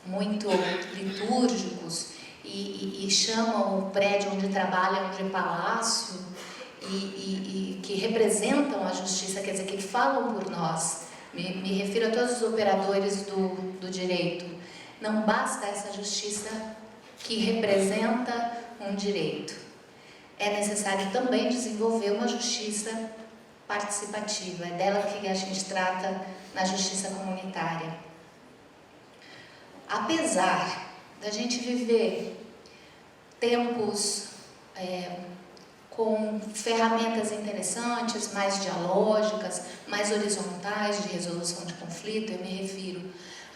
muito litúrgicos e chamam o prédio onde trabalham de palácio e que representam a justiça, quer dizer, que falam por nós. Me refiro a todos os operadores do direito. Não basta essa justiça que representa um direito. É necessário também desenvolver uma justiça participativa. É dela que a gente trata na justiça comunitária. Apesar da gente viver tempos com ferramentas interessantes, mais dialógicas, mais horizontais de resolução de conflito, eu me refiro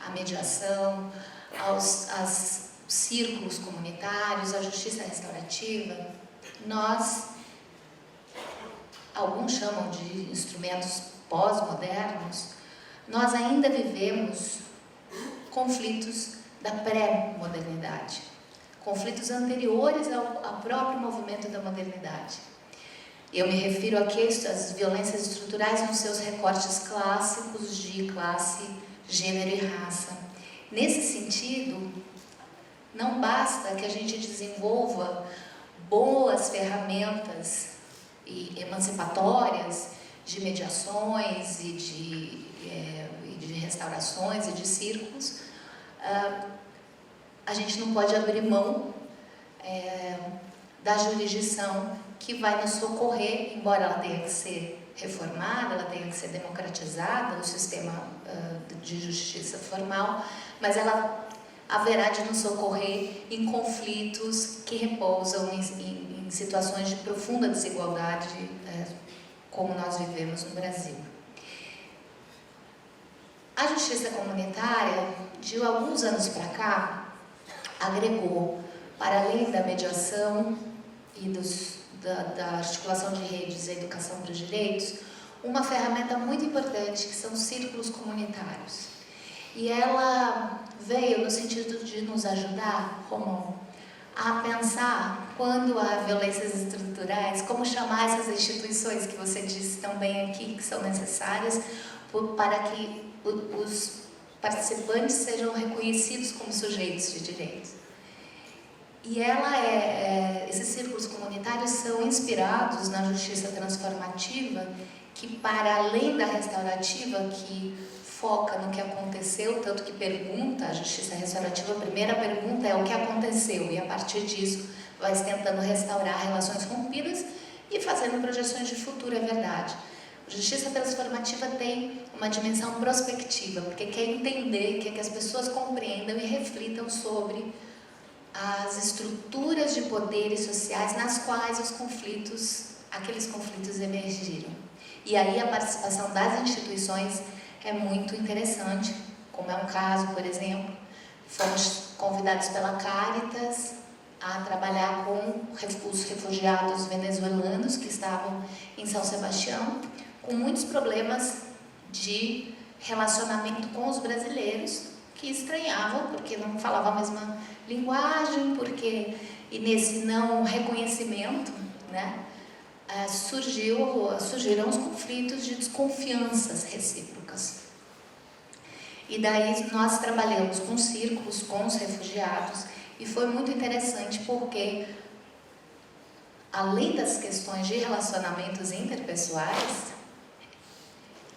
à mediação, aos círculos comunitários, à justiça restaurativa, alguns chamam de instrumentos pós-modernos, nós ainda vivemos conflitos da pré-modernidade, conflitos anteriores ao próprio movimento da modernidade. Eu me refiro aqui às violências estruturais nos seus recortes clássicos de classe, gênero e raça. Nesse sentido, não basta que a gente desenvolva boas ferramentas emancipatórias de mediações e de restaurações e de círculos. A gente não pode abrir mão da jurisdição que vai nos socorrer, embora ela tenha que ser reformada, ela tenha que ser democratizada, o sistema de justiça formal, mas ela haverá de nos socorrer em conflitos que repousam em situações de profunda desigualdade, como nós vivemos no Brasil. A justiça comunitária, de alguns anos para cá, agregou, para além da mediação e da articulação de redes e educação para os direitos, uma ferramenta muito importante, que são os círculos comunitários. E ela veio no sentido de nos ajudar, Romão, a pensar, quando há violências estruturais, como chamar essas instituições que você disse tão bem aqui, que são necessárias para que os participantes sejam reconhecidos como sujeitos de direitos. E esses círculos comunitários são inspirados na justiça transformativa, que, para além da restaurativa, que foca no que aconteceu, tanto que pergunta, a justiça restaurativa, a primeira pergunta é o que aconteceu, e a partir disso vai tentando restaurar relações rompidas e fazendo projeções de futuro, é verdade. A justiça transformativa tem uma dimensão prospectiva, porque quer entender, quer que as pessoas compreendam e reflitam sobre as estruturas de poderes sociais nas quais aqueles conflitos emergiram. E aí a participação das instituições é muito interessante, como é um caso, por exemplo, fomos convidados pela Caritas a trabalhar com os refugiados venezuelanos que estavam em São Sebastião, com muitos problemas de relacionamento com os brasileiros, que estranhavam, porque não falavam a mesma linguagem, e nesse não reconhecimento, né, surgiram os conflitos de desconfianças recíprocas. E daí nós trabalhamos com círculos, com os refugiados, e foi muito interessante porque, além das questões de relacionamentos interpessoais,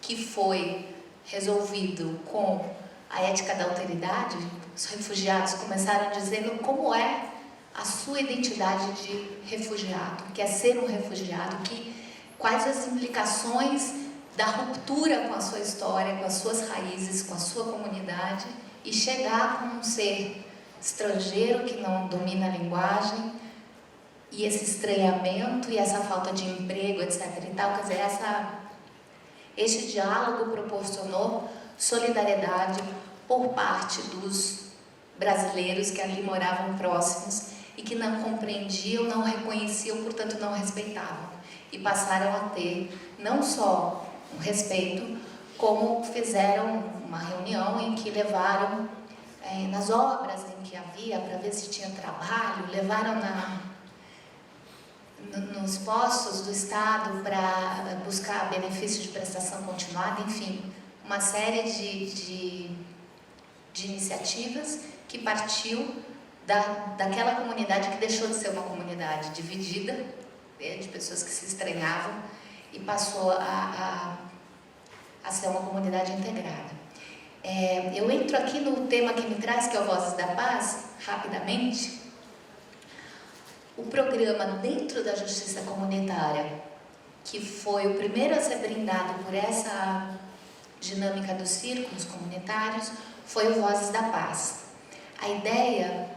que foi resolvido com a ética da alteridade, os refugiados começaram dizendo como é a sua identidade de refugiado, que é ser um refugiado, quais as implicações da ruptura com a sua história, com as suas raízes, com a sua comunidade, e chegar como um ser estrangeiro que não domina a linguagem, e esse estranhamento e essa falta de emprego, etc. e tal. Quer dizer, este diálogo proporcionou solidariedade por parte dos brasileiros que ali moravam próximos e que não compreendiam, não reconheciam, portanto não respeitavam. E passaram a ter não só um respeito, como fizeram uma reunião em que levaram nas obras em que havia, para ver se tinha trabalho, levaram nos postos do Estado para buscar benefício de prestação continuada, enfim, uma série de iniciativas que partiu daquela comunidade que deixou de ser uma comunidade dividida, de pessoas que se estranhavam, e passou a ser uma comunidade integrada. Eu entro aqui no tema que me traz, que é o Vozes da Paz, rapidamente. O programa dentro da justiça comunitária, que foi o primeiro a ser brindado por essa dinâmica dos círculos comunitários, foi o Vozes da Paz. A ideia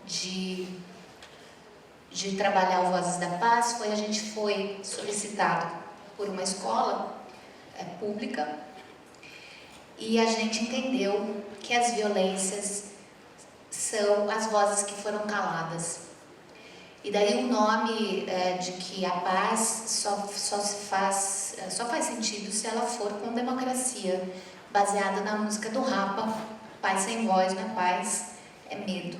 de trabalhar o Vozes da Paz foi, a gente foi solicitado por uma escola pública, e a gente entendeu que as violências são as vozes que foram caladas. E daí o nome de que a paz só faz sentido se ela for com democracia, baseada na música do Rapa, paz sem voz não é paz, é medo.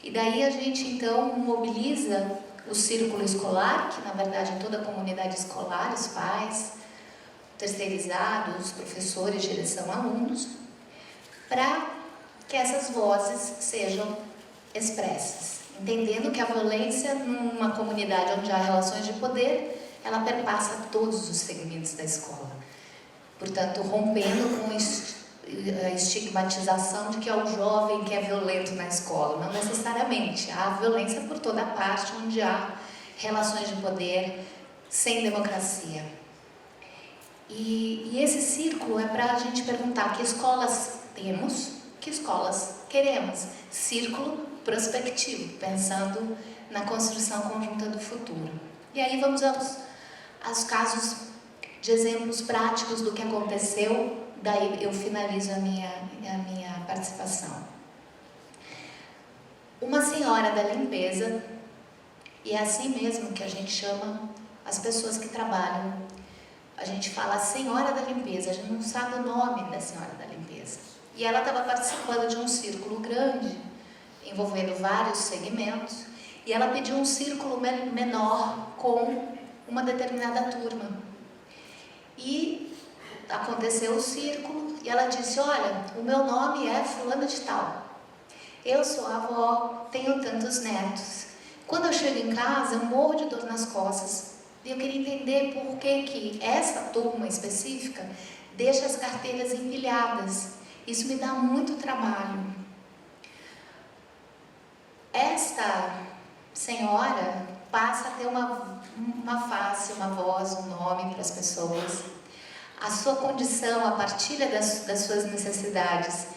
E daí a gente então mobiliza o círculo escolar, que na verdade é toda a comunidade escolar, os pais, terceirizados, professores, direção, alunos, para que essas vozes sejam expressas, entendendo que a violência numa comunidade onde há relações de poder, ela perpassa todos os segmentos da escola. Portanto, rompendo com a estigmatização de que é o jovem que é violento na escola. Não necessariamente. Há violência por toda a parte onde há relações de poder sem democracia. E esse círculo é para a gente perguntar que escolas temos, que escolas queremos. Círculo prospectivo, pensando na construção conjunta do futuro. E aí vamos aos casos de exemplos práticos do que aconteceu, daí eu finalizo a minha participação. Uma senhora da limpeza, e é assim mesmo que a gente chama as pessoas que trabalham. A gente fala senhora da limpeza, a gente não sabe o nome da senhora da limpeza. E ela estava participando de um círculo grande, envolvendo vários segmentos, e ela pediu um círculo menor com uma determinada turma. E aconteceu o círculo, e ela disse, olha, o meu nome é fulana de tal. Eu sou avó, tenho tantos netos. Quando eu chego em casa, eu morro de dor nas costas. E eu queria entender por que essa turma específica deixa as carteiras empilhadas. Isso me dá muito trabalho. Esta senhora passa a ter uma face, uma voz, um nome para as pessoas. A sua condição, a partilha das suas necessidades,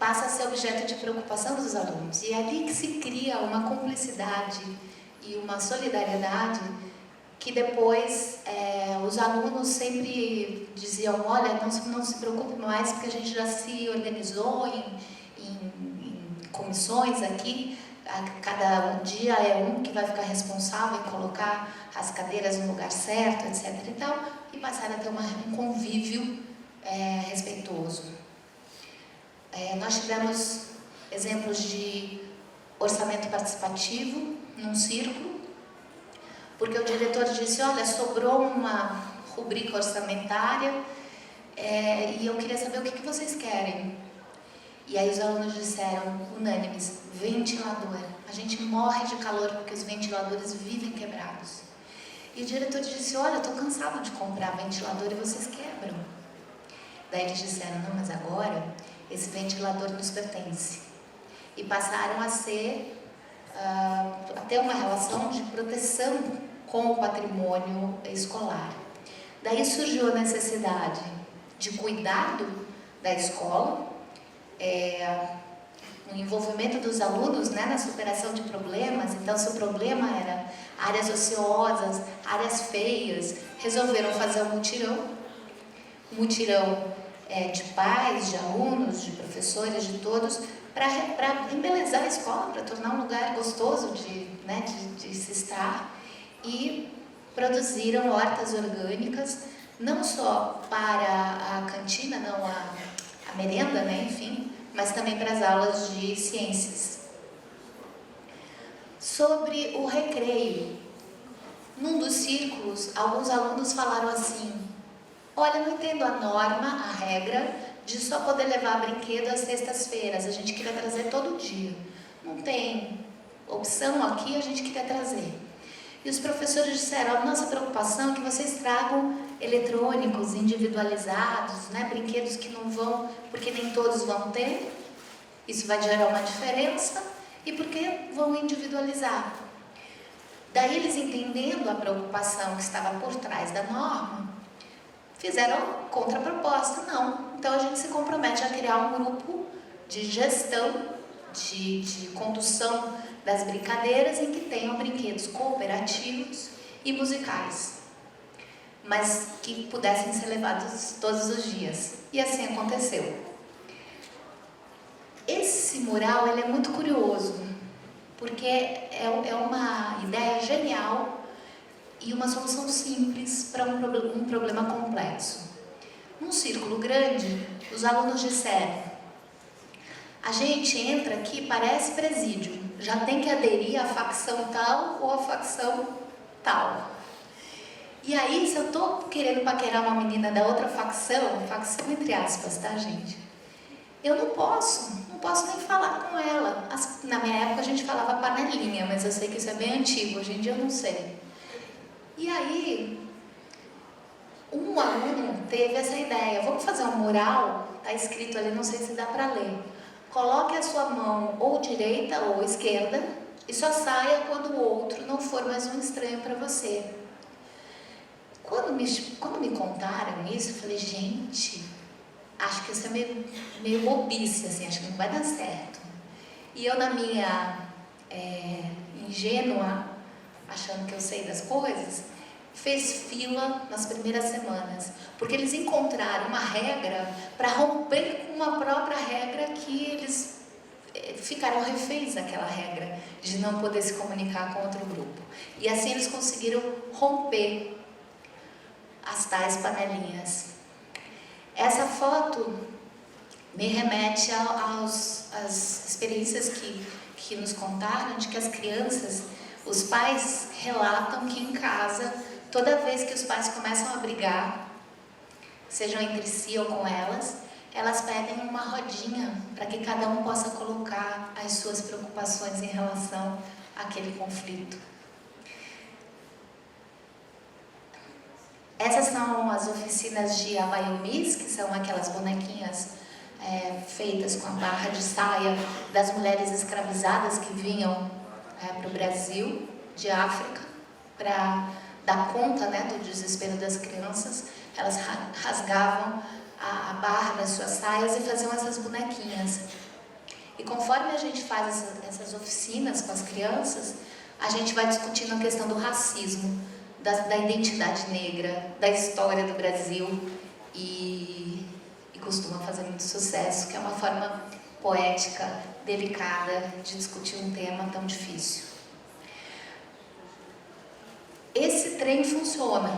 passa a ser objeto de preocupação dos alunos. E é ali que se cria uma cumplicidade e uma solidariedade que depois os alunos sempre diziam, olha, não se preocupe mais, porque a gente já se organizou em comissões aqui, cada dia é um que vai ficar responsável em colocar as cadeiras no lugar certo, etc. e tal, e passaram a ter um convívio respeitoso. Nós tivemos exemplos de orçamento participativo num círculo, porque o diretor disse, olha, sobrou uma rubrica orçamentária e eu queria saber o que vocês querem. E aí os alunos disseram, unânimes, ventilador. A gente morre de calor porque os ventiladores vivem quebrados. E o diretor disse, olha, eu estou cansado de comprar ventilador e vocês quebram. Daí eles disseram, não, mas agora esse ventilador nos pertence. E passaram a ter uma relação de proteção com o patrimônio escolar. Daí surgiu a necessidade de cuidado da escola, o envolvimento dos alunos, né, na superação de problemas. Então, se o problema era áreas ociosas, áreas feias, resolveram fazer um mutirão de pais, de alunos, de professores, de todos, para embelezar a escola, para tornar um lugar gostoso de se estar, e produziram hortas orgânicas, não só para a cantina, não a merenda, né, enfim, mas também para as aulas de ciências. Sobre o recreio, num dos círculos, alguns alunos falaram assim, olha, não entendo a norma, a regra, de só poder levar brinquedo às sextas-feiras, a gente queria trazer todo dia. Não tem opção aqui, a gente queria trazer. E os professores disseram, a nossa preocupação é que vocês tragam eletrônicos individualizados, né, brinquedos que não vão, porque nem todos vão ter, isso vai gerar uma diferença, e porque vão individualizar. Daí eles, entendendo a preocupação que estava por trás da norma, fizeram contraproposta, não. Então a gente se compromete a criar um grupo de gestão, de condução das brincadeiras em que tenham brinquedos cooperativos e musicais, mas que pudessem ser levados todos os dias. E assim aconteceu. Esse mural ele é muito curioso, porque é uma ideia genial e uma solução simples para um problema complexo. Num círculo grande, os alunos disseram, a gente entra aqui, parece presídio, já tem que aderir à facção tal ou à facção tal. E aí, se eu estou querendo paquerar uma menina da outra facção entre aspas, tá, gente? Eu não posso nem falar com ela. Na minha época a gente falava panelinha, mas eu sei que isso é bem antigo, hoje em dia eu não sei. E aí, um aluno teve essa ideia, vamos fazer um mural, tá escrito ali, não sei se dá para ler. Coloque a sua mão ou direita ou esquerda e só saia quando o outro não for mais um estranho para você. Quando me contaram isso, eu falei, gente, acho que isso é meio bobice, assim, acho que não vai dar certo. E eu, na minha ingênua, achando que eu sei das coisas, fez fila nas primeiras semanas, porque eles encontraram uma regra para romper com uma própria regra que eles ficaram reféns daquela regra de não poder se comunicar com outro grupo. E assim eles conseguiram romper as tais panelinhas. Essa foto me remete às experiências que nos contaram de que as crianças, os pais relatam que em casa, toda vez que os pais começam a brigar, sejam entre si ou com elas pedem uma rodinha para que cada um possa colocar as suas preocupações em relação àquele conflito. Essas são as oficinas de abaiomis, que são aquelas bonequinhas feitas com a barra de saia das mulheres escravizadas que vinham para o Brasil, de África, para dar conta, né, do desespero das crianças. Elas rasgavam a barra das suas saias e faziam essas bonequinhas. E conforme a gente faz essas oficinas com as crianças, a gente vai discutindo a questão do racismo, da identidade negra, da história do Brasil, e costuma fazer muito sucesso, que é uma forma poética, delicada de discutir um tema tão difícil. Esse trem funciona.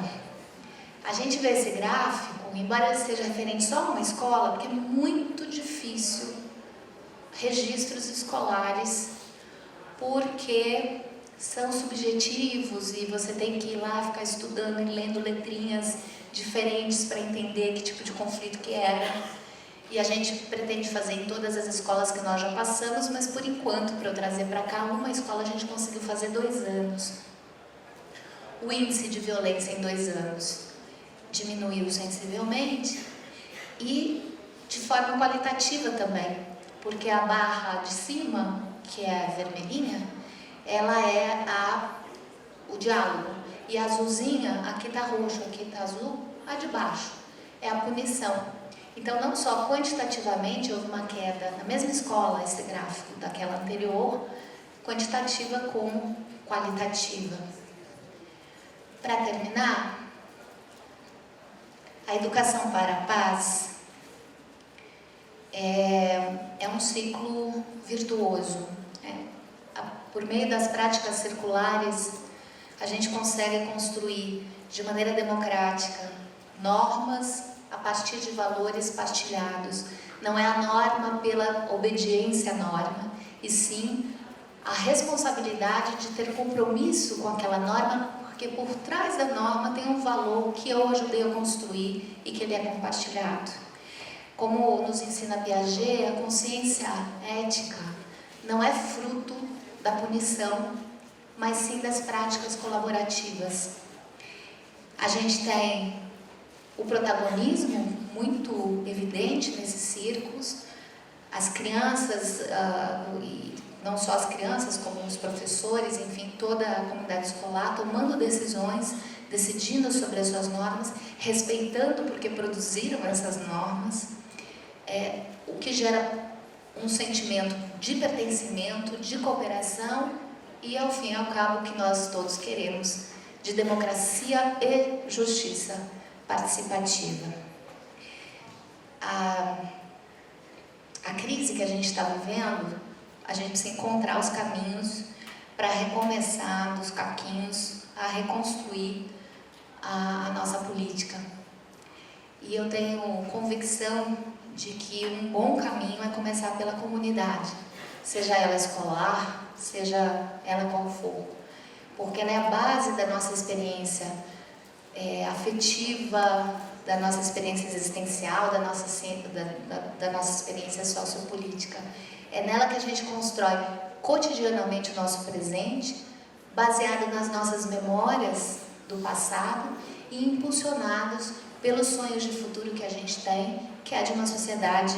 A gente vê esse gráfico, embora ele seja referente só a uma escola, porque é muito difícil registros escolares, porque são subjetivos e você tem que ir lá ficar estudando e lendo letrinhas diferentes para entender que tipo de conflito que era. E a gente pretende fazer em todas as escolas que nós já passamos, mas por enquanto, para eu trazer para cá, uma escola a gente conseguiu fazer 2 anos. O índice de violência em 2 anos diminuiu sensivelmente e de forma qualitativa também, porque a barra de cima, que é a vermelhinha, ela é o diálogo, e a azulzinha, aqui está roxo, aqui está azul, a de baixo, é a punição. Então, não só quantitativamente houve uma queda, na mesma escola, esse gráfico daquela anterior, quantitativa como qualitativa. Para terminar, a educação para a paz é um ciclo virtuoso. Por meio das práticas circulares, a gente consegue construir de maneira democrática normas a partir de valores partilhados. Não é a norma pela obediência à norma, e sim a responsabilidade de ter compromisso com aquela norma, porque por trás da norma tem um valor que eu ajudei a construir e que ele é compartilhado. Como nos ensina Piaget, a consciência ética não é fruto da punição, mas sim das práticas colaborativas. A gente tem o protagonismo muito evidente nesses círculos, as crianças, e não só as crianças, como os professores, enfim, toda a comunidade escolar tomando decisões, decidindo sobre as suas normas, respeitando porque produziram essas normas, o que gera um sentimento de pertencimento, de cooperação e, ao fim e ao cabo, o que nós todos queremos, de democracia e justiça participativa. A crise que a gente está vivendo, a gente precisa encontrar os caminhos para recomeçar dos caquinhos a reconstruir a nossa política. E eu tenho convicção de que um bom caminho é começar pela comunidade, seja ela escolar, seja ela qual for, porque ela é a base da nossa experiência afetiva, da nossa experiência existencial, da nossa experiência sociopolítica. É nela que a gente constrói cotidianamente o nosso presente, baseado nas nossas memórias do passado e impulsionados pelos sonhos de futuro que a gente tem, que é de uma sociedade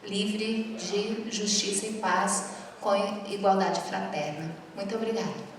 livre de justiça e paz, com igualdade fraterna. Muito obrigada.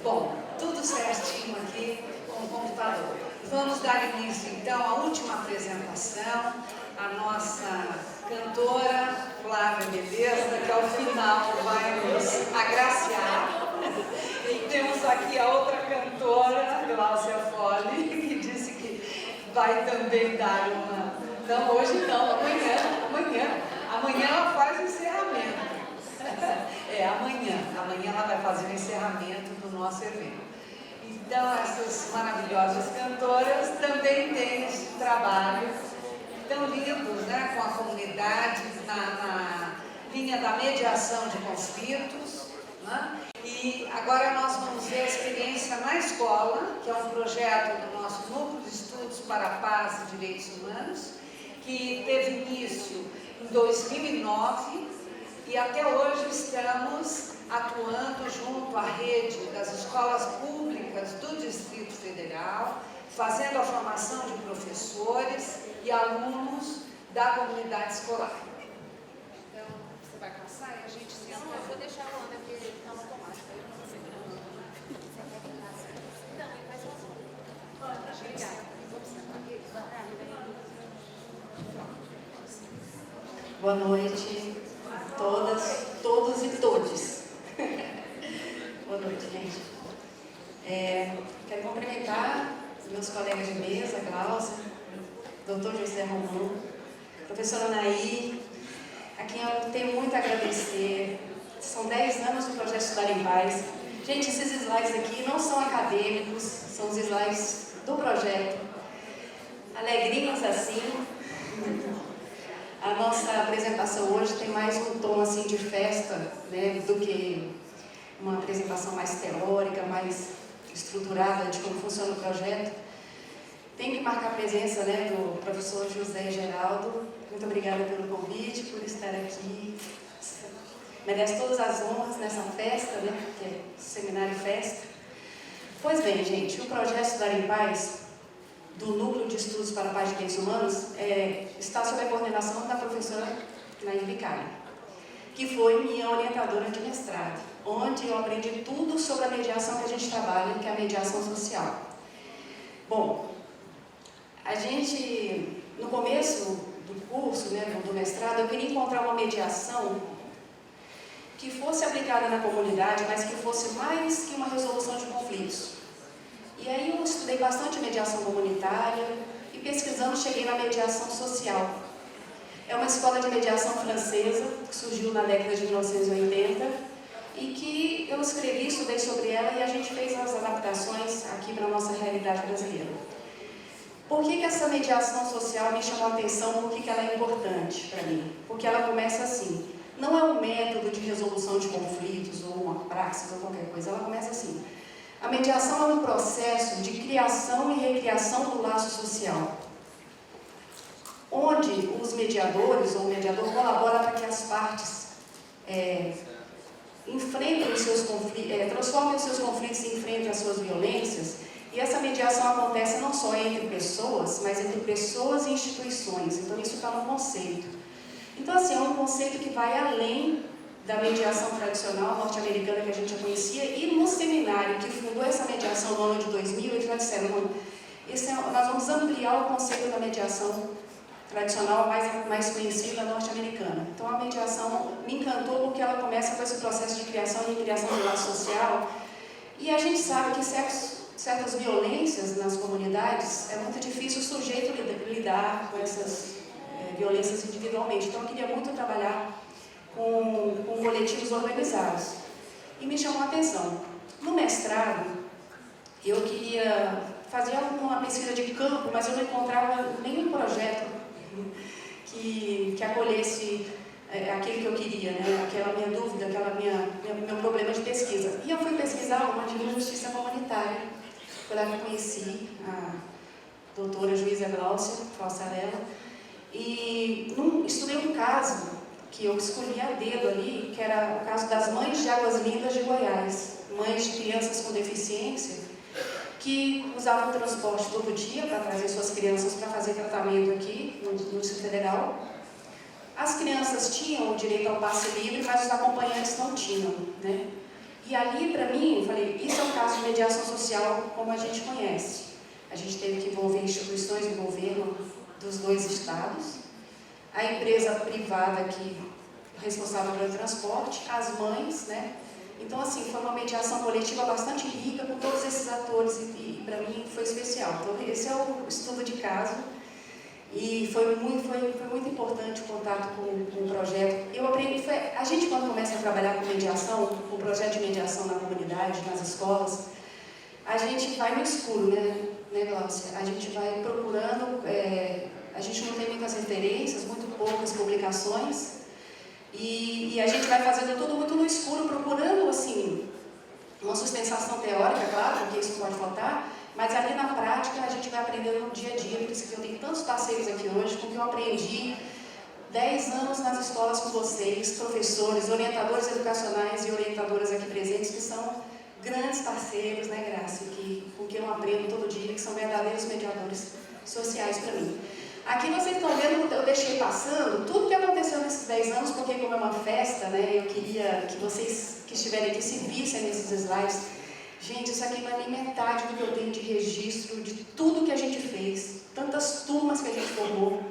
Bom, tudo certinho aqui com o computador. Vamos dar início então à última apresentação, a nossa cantora Flávia Beleza, que ao final vai nos agraciar. E temos aqui a outra cantora, Gláucia Fole, que disse que vai também dar uma... Não, hoje não, amanhã ela faz o encerramento. Amanhã ela vai fazer o encerramento do nosso evento. Então, essas maravilhosas cantoras também têm esse trabalho tão lindo, né, com a comunidade na linha da mediação de conflitos, né? E agora nós vamos ver a experiência na escola, que é um projeto do nosso Núcleo de Estudos para a Paz e Direitos Humanos, que teve início em 2009 e até hoje estamos atuando junto à rede das escolas públicas do Distrito Federal, fazendo a formação de professores e alunos da comunidade escolar. Então, você vai passar e a gente senta. Não, eu vou deixar a Ana, porque ele está automático. Aí eu não sei. Não, ele vai sozinho. Obrigada. Vamos sentar aqui? Boa noite a todas, todos e todes. Boa noite, gente. Quero cumprimentar meus colegas de mesa, Gláucia, doutor José Romão, professora Anaí, a quem eu tenho muito a agradecer. São 10 anos do projeto Estudar em Paz. Gente, esses slides aqui não são acadêmicos, são os slides do projeto. Alegrinhos assim. A nossa apresentação hoje tem mais um tom assim de festa, né, do que uma apresentação mais teórica, mais estruturada de como funciona o projeto. Tem que marcar a presença, né, do professor José Geraldo. Muito obrigada pelo convite, por estar aqui. Merece todas as honras nessa festa, né, que é Seminário Festa. Pois bem, gente, o projeto Estudar em Paz, do Núcleo de Estudos para a Paz e Direitos Humanos, está sob a coordenação da professora Nair Vicari, que foi minha orientadora de mestrado, onde eu aprendi tudo sobre a mediação que a gente trabalha, que é a mediação social. Bom, a gente, no começo do curso, né, do mestrado, eu queria encontrar uma mediação que fosse aplicada na comunidade, mas que fosse mais que uma resolução de conflitos. E aí eu estudei bastante mediação comunitária e pesquisando cheguei na mediação social. É uma escola de mediação francesa que surgiu na década de 1980 e que eu escrevi, estudei sobre ela e a gente fez as adaptações aqui para a nossa realidade brasileira. Por que essa mediação social me chamou a atenção? Por que ela é importante para mim? Porque ela começa assim, não é um método de resolução de conflitos ou uma praxis ou qualquer coisa, ela começa assim. A mediação é um processo de criação e recriação do laço social, onde os mediadores ou o mediador colabora para que as partes enfrentem os seus conflitos, transformem os seus conflitos e enfrentem as suas violências. E essa mediação acontece não só entre pessoas, mas entre pessoas e instituições. Então isso está no conceito. Então assim, é um conceito que vai além da mediação tradicional norte-americana que a gente já conhecia, e no seminário que fundou essa mediação no ano de 2000, eles já disseram, nós vamos ampliar o conceito da mediação tradicional mais conhecida norte-americana. Então a mediação me encantou porque ela começa com esse processo de criação e criação de laço social, e a gente sabe que certas violências nas comunidades é muito difícil o sujeito lidar com essas violências individualmente. Então eu queria muito trabalhar com coletivos organizados. E me chamou a atenção. No mestrado, eu queria fazer uma pesquisa de campo, mas eu não encontrava nenhum projeto que acolhesse aquele que eu queria, né? Aquela minha dúvida, meu problema de pesquisa. E eu fui pesquisar uma de justiça comunitária. Foi lá que eu conheci a doutora Juíza Gláucia Falsarella. E estudei um caso que eu escolhi a dedo ali, que era o caso das mães de Águas Lindas de Goiás, mães de crianças com deficiência, que usavam transporte todo dia para trazer suas crianças para fazer tratamento aqui no Distrito Federal. As crianças tinham o direito ao passe livre, mas os acompanhantes não tinham, né? E ali, para mim, eu falei, isso é um caso de mediação social como a gente conhece. A gente teve que envolver instituições do governo dos 2 estados, a empresa privada que responsável pelo transporte, as mães, né? Então, assim, foi uma mediação coletiva bastante rica com todos esses atores e para mim foi especial. Então, esse é o estudo de caso e foi muito importante o contato com o projeto. Eu aprendi, a gente quando começa a trabalhar com mediação, com o projeto de mediação na comunidade, nas escolas, a gente vai no escuro, né Gláucia? A gente vai procurando, a gente não tem muitas referências, muito poucas publicações, e a gente vai fazendo tudo muito no escuro, procurando, assim, uma sustentação teórica, claro, porque isso pode faltar, mas ali na prática a gente vai aprendendo no dia a dia, por isso que eu tenho tantos parceiros aqui hoje, com que eu aprendi 10 anos nas escolas com vocês, professores, orientadores educacionais e orientadoras aqui presentes, que são grandes parceiros, né, Graça, com que eu aprendo todo dia, que são verdadeiros mediadores sociais para mim. Aqui vocês estão vendo, eu deixei passando tudo que aconteceu nesses 10 anos, porque como é uma festa, né, eu queria que vocês que estiverem aqui se vissem nesses slides. Gente, isso aqui não é nem metade do que eu tenho de registro de tudo que a gente fez, tantas turmas que a gente formou.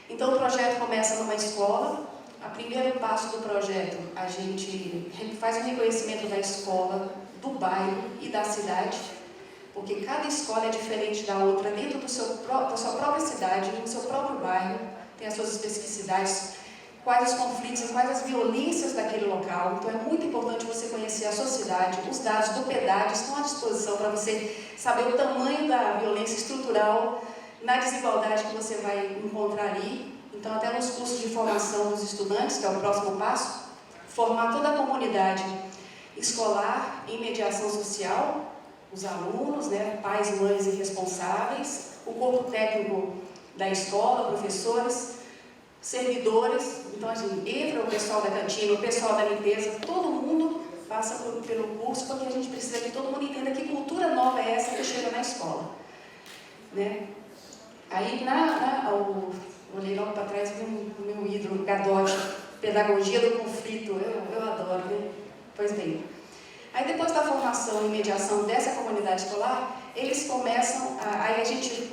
Então o projeto começa numa escola. O primeiro passo do projeto, a gente faz um reconhecimento da escola, do bairro e da cidade, porque cada escola é diferente da outra dentro da sua própria cidade, no seu próprio bairro, tem as suas especificidades, quais os conflitos e quais as violências daquele local. Então é muito importante você conhecer a sua cidade, os dados do PEDAD estão à disposição para você saber o tamanho da violência estrutural na desigualdade que você vai encontrar ali. Então, até nos cursos de formação dos estudantes, que é o próximo passo, formar toda a comunidade escolar em mediação social, os alunos, né, pais, mães e responsáveis, o corpo técnico da escola, professores, servidores. Então, a gente entra o pessoal da cantina, o pessoal da limpeza, todo mundo passa pelo curso, porque a gente precisa que todo mundo entenda que cultura nova é essa que chega na escola, né? Aí, olhei logo para trás e vi o meu ídolo, Gadotti, Pedagogia do Conflito, eu adoro, né? Pois bem. Aí depois da formação e mediação dessa comunidade escolar, eles começam, aí a gente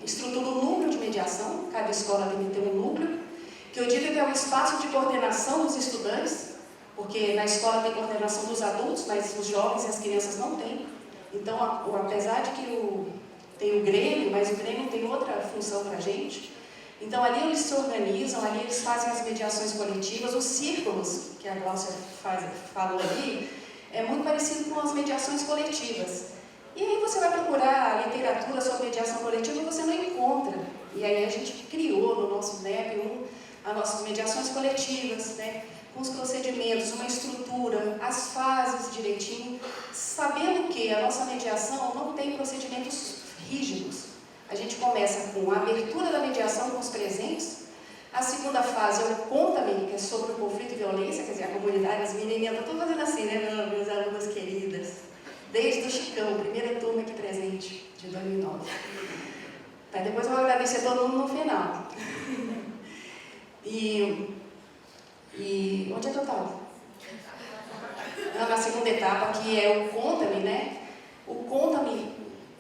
estrutura um núcleo de mediação, cada escola tem que ter um núcleo, que eu digo que é um espaço de coordenação dos estudantes, porque na escola tem coordenação dos adultos, mas os jovens e as crianças não têm. Então, apesar de que tem o Grêmio, mas o Grêmio tem outra função para a gente. Então, ali eles se organizam, ali eles fazem as mediações coletivas, os círculos, que a Gláucia falou ali, é muito parecido com as mediações coletivas. E aí você vai procurar a literatura sobre mediação coletiva e você não encontra. E aí a gente criou no nosso NEP as nossas mediações coletivas, né, com os procedimentos, uma estrutura, as fases direitinho, sabendo que a nossa mediação não tem procedimentos rígidos. A gente começa com a abertura da mediação com os presentes. A segunda fase é o Conta-me, que é sobre o conflito e violência, quer dizer, a comunidade, as menininhas, eu estou fazendo assim, né, minhas alunas queridas, desde o Chicão, primeira turma aqui presente, de 2009. Tá, depois eu vou agradecer todo mundo no final. E onde é que eu estava? Na segunda etapa, que é o Conta-me, né? O Conta-me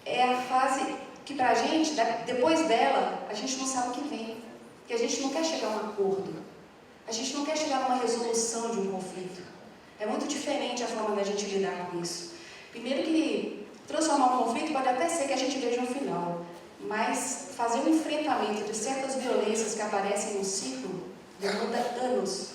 é a fase que pra gente, depois dela, a gente não sabe o que vem. Porque a gente não quer chegar a um acordo. A gente não quer chegar a uma resolução de um conflito. É muito diferente a forma da gente lidar com isso. Primeiro que transformar um conflito pode até ser que a gente veja um final, mas fazer um enfrentamento de certas violências que aparecem no ciclo demanda anos.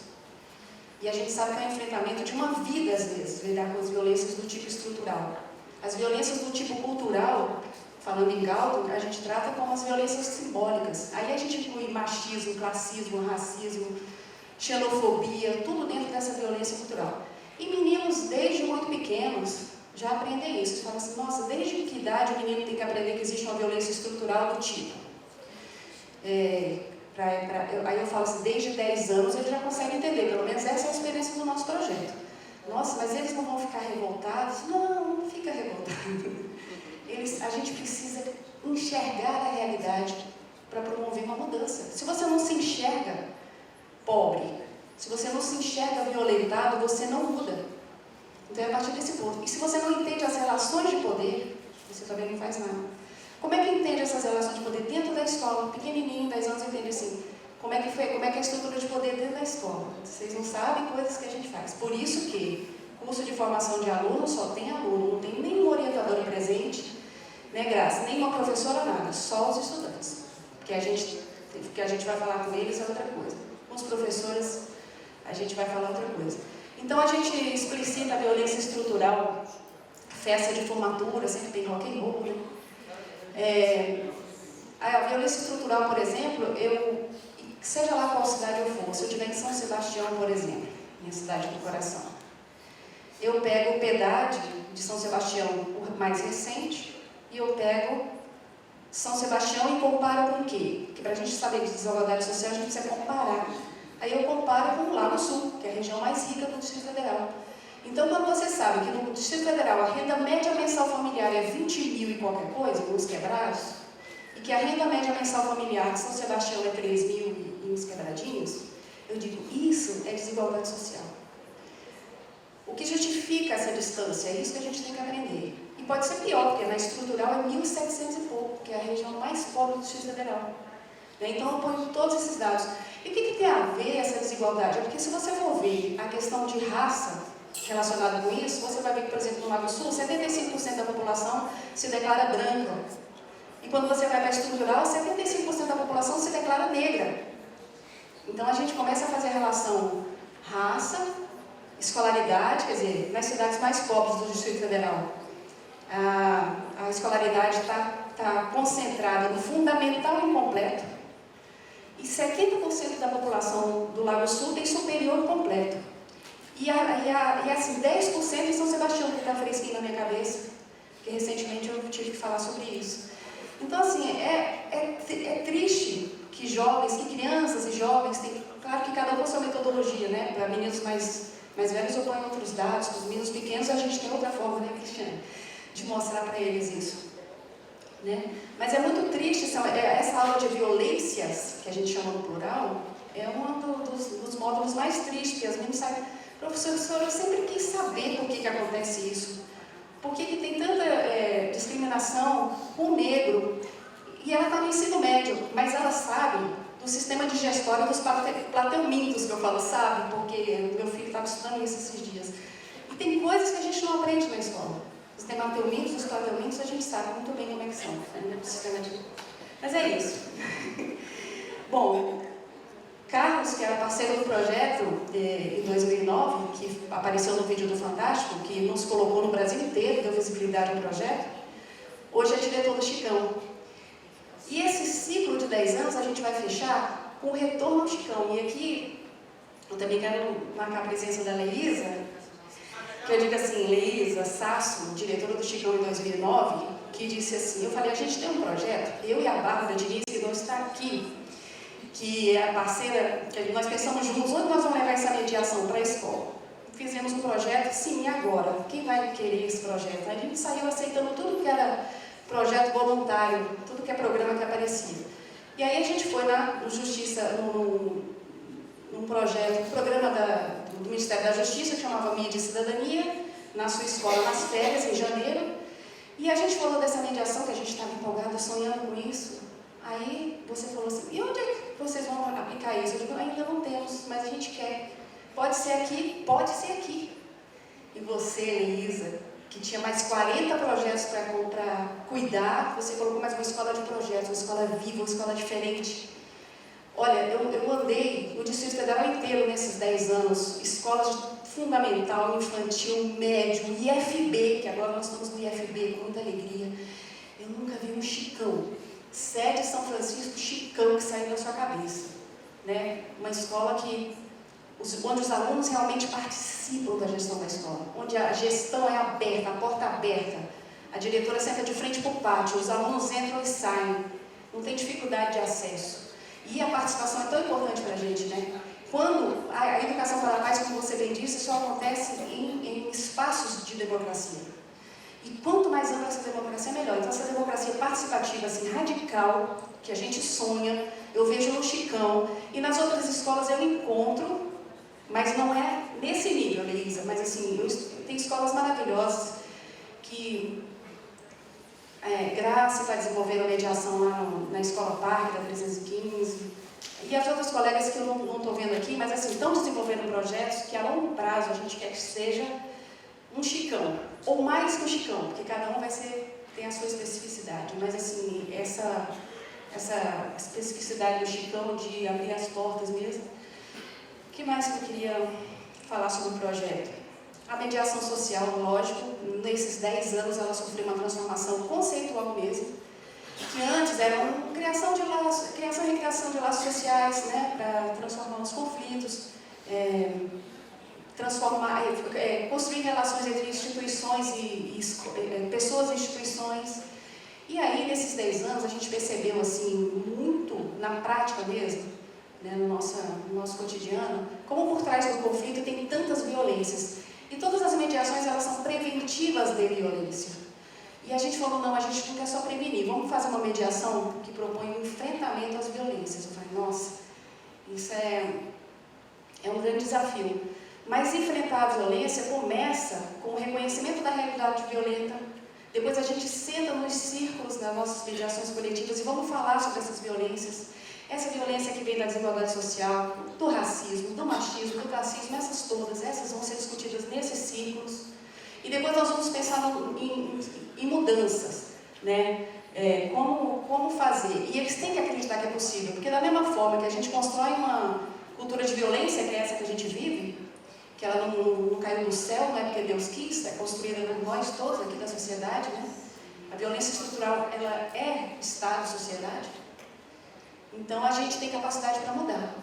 E a gente sabe que é um enfrentamento de uma vida, às vezes, lidar com as violências do tipo estrutural. As violências do tipo cultural, falando em Galton, a gente trata como as violências simbólicas. Aí a gente inclui machismo, classismo, racismo, xenofobia, tudo dentro dessa violência cultural. E meninos, desde muito pequenos, já aprendem isso. Eles falam assim, nossa, desde que idade o menino tem que aprender que existe uma violência estrutural do tipo? Aí eu falo assim, desde 10 anos ele já consegue entender, pelo menos essa é a experiência do nosso projeto. Nossa, mas eles não vão ficar revoltados? Não, não fica revoltado. A gente precisa enxergar a realidade para promover uma mudança. Se você não se enxerga pobre, se você não se enxerga violentado, você não muda. Então é a partir desse ponto. E se você não entende as relações de poder, você também não faz nada. Como é que entende essas relações de poder dentro da escola? Pequenininho, 10 anos, entende assim, como é que é a estrutura de poder dentro da escola. Vocês não sabem coisas que a gente faz. Por isso que curso de formação de aluno só tem aluno, não tem nenhum orientador presente, né, Graça? Nem uma professora, nada, só os estudantes. Porque a gente vai falar com eles é outra coisa. Com os professores, a gente vai falar outra coisa. Então a gente explicita a violência estrutural, festa de formatura, sempre tem rock and roll, né? A violência estrutural, por exemplo, seja lá qual cidade eu for, se eu estiver em São Sebastião, por exemplo, minha cidade do coração, eu pego o PEDAD de São Sebastião, o mais recente, e eu pego São Sebastião e comparo com o quê? Porque para a gente saber de desigualdade social, a gente precisa comparar. Aí eu comparo com o Lago Sul, que é a região mais rica do Distrito Federal. Então, quando você sabe que no Distrito Federal a renda média mensal familiar é 20 mil e qualquer coisa, uns quebrados, e que a renda média mensal familiar de São Sebastião é 3 mil e uns quebradinhos, eu digo, isso é desigualdade social. O que justifica essa distância? É isso que a gente tem que aprender. E pode ser pior, porque na estrutural é 1.700 e pouco, que é a região mais pobre do Distrito Federal. Então, eu ponho todos esses dados. E o que tem a ver essa desigualdade? É porque se você for ver a questão de raça relacionada com isso, você vai ver que, por exemplo, no Lago Sul, 75% da população se declara branca. E quando você vai para a estrutural, 75% da população se declara negra. Então, a gente começa a fazer a relação raça, escolaridade, quer dizer, nas cidades mais pobres do Distrito Federal, a escolaridade está concentrada no fundamental incompleto, e 70% da população do Lago Sul tem superior completo. E assim, 10% em São Sebastião, que está fresquinho na minha cabeça, porque recentemente eu tive que falar sobre isso. Então, assim, é triste que crianças e jovens claro que cada um com a sua metodologia, né? Para meninos mais velhos eu ponho outros dados, para os meninos pequenos a gente tem outra forma, né, Cristiane, de mostrar para eles isso. Né? Mas é muito triste, essa aula de violências, que a gente chama no plural, é um dos módulos mais tristes, porque as meninas sabem, professor, eu sempre quis saber por que acontece isso, por que tem tanta discriminação com o negro, e ela está no ensino médio, mas ela sabe do sistema digestório dos plateumintos, que eu falo, sabe, porque meu filho estava estudando isso esses dias. E tem coisas que a gente não aprende na escola. Os temateumintos, os plateumintos, a gente sabe muito bem como é que são, né, do sistema de... Mas é isso. Bom, Carlos, que era parceiro do projeto em 2009, que apareceu no vídeo do Fantástico, que nos colocou no Brasil inteiro, deu visibilidade ao projeto, hoje é diretor do Chicão. E esse ciclo de 10 anos a gente vai fechar com o retorno ao Chicão. E aqui, eu também quero marcar a presença da Leísa, que eu digo assim, Leísa Sasso, diretora do Chicão em 2009, que disse assim, eu falei, a gente tem um projeto, eu e a Bárbara Diniz, que não está aqui, que é a parceira, que nós pensamos juntos, onde nós vamos levar essa mediação para a escola. Fizemos um projeto, sim, e agora? Quem vai querer esse projeto? A gente saiu aceitando tudo que era projeto voluntário, tudo que é programa que aparecia. E aí a gente foi no Justiça, num projeto, um programa do Ministério da Justiça, que chamava Mídia e Cidadania, na sua escola, nas férias, em janeiro, e a gente falou dessa mediação, que a gente estava empolgado, sonhando com isso. Aí você falou assim, e onde é que vocês vão aplicar isso? Eu digo, ainda não temos, mas a gente quer. Pode ser aqui, pode ser aqui. E você, Leísa, que tinha mais 40 projetos para cuidar, você colocou mais uma escola de projetos, uma escola viva, uma escola diferente. Olha, eu andei o Distrito Federal inteiro nesses 10 anos, escolas de fundamental, infantil, médio, IFB, que agora nós estamos no IFB com muita alegria. Eu nunca vi um Chicão, sede São Francisco, Chicão, que saiu da sua cabeça. Né? Uma escola que onde os alunos realmente participam da gestão da escola, onde a gestão é aberta, a porta aberta, a diretora senta de frente para o pátio, os alunos entram e saem, não tem dificuldade de acesso. E a participação é tão importante para a gente, né? Quando a educação para a paz, como você bem disse, só acontece em espaços de democracia. E quanto mais ampla essa democracia, melhor. Então, essa democracia participativa, assim, radical, que a gente sonha, eu vejo no Chicão, e nas outras escolas eu encontro, mas não é nesse nível, Leísa, mas assim, tem escolas maravilhosas que Graça está desenvolvendo a mediação lá na Escola Parque, da 315, e as outras colegas que eu não estou vendo aqui, mas assim, estão desenvolvendo projetos que a longo prazo a gente quer que seja um Chicão, ou mais que um Chicão, porque cada um tem a sua especificidade, mas assim, essa especificidade do Chicão de abrir as portas mesmo. O que mais que eu queria falar sobre o projeto? A mediação social, lógico, nesses 10 anos ela sofreu uma transformação conceitual mesmo, que antes era uma criação e recriação de laços sociais, né, para transformar os conflitos, construir relações entre instituições e pessoas e instituições. E aí, nesses 10 anos, a gente percebeu, assim, muito na prática mesmo, né, no nosso cotidiano, como por trás do conflito tem tantas violências. E todas as mediações, elas são preventivas de violência. E a gente falou, não, a gente não quer só prevenir, vamos fazer uma mediação que propõe um enfrentamento às violências. Eu falei, nossa, isso é um grande desafio. Mas enfrentar a violência começa com o reconhecimento da realidade violenta. Depois a gente senta nos círculos das nossas mediações coletivas e vamos falar sobre essas violências. Essa violência que vem da desigualdade social, do racismo, do machismo, do classismo, essas vão ser discutidas nesses círculos. E depois nós vamos pensar em mudanças, né? Como fazer. E eles têm que acreditar que é possível, porque da mesma forma que a gente constrói uma cultura de violência, que é essa que a gente vive, que ela não caiu do céu, não é porque Deus quis, é construída por nós todos aqui da sociedade, né? A violência estrutural, ela é Estado, sociedade. Então a gente tem capacidade para mudar,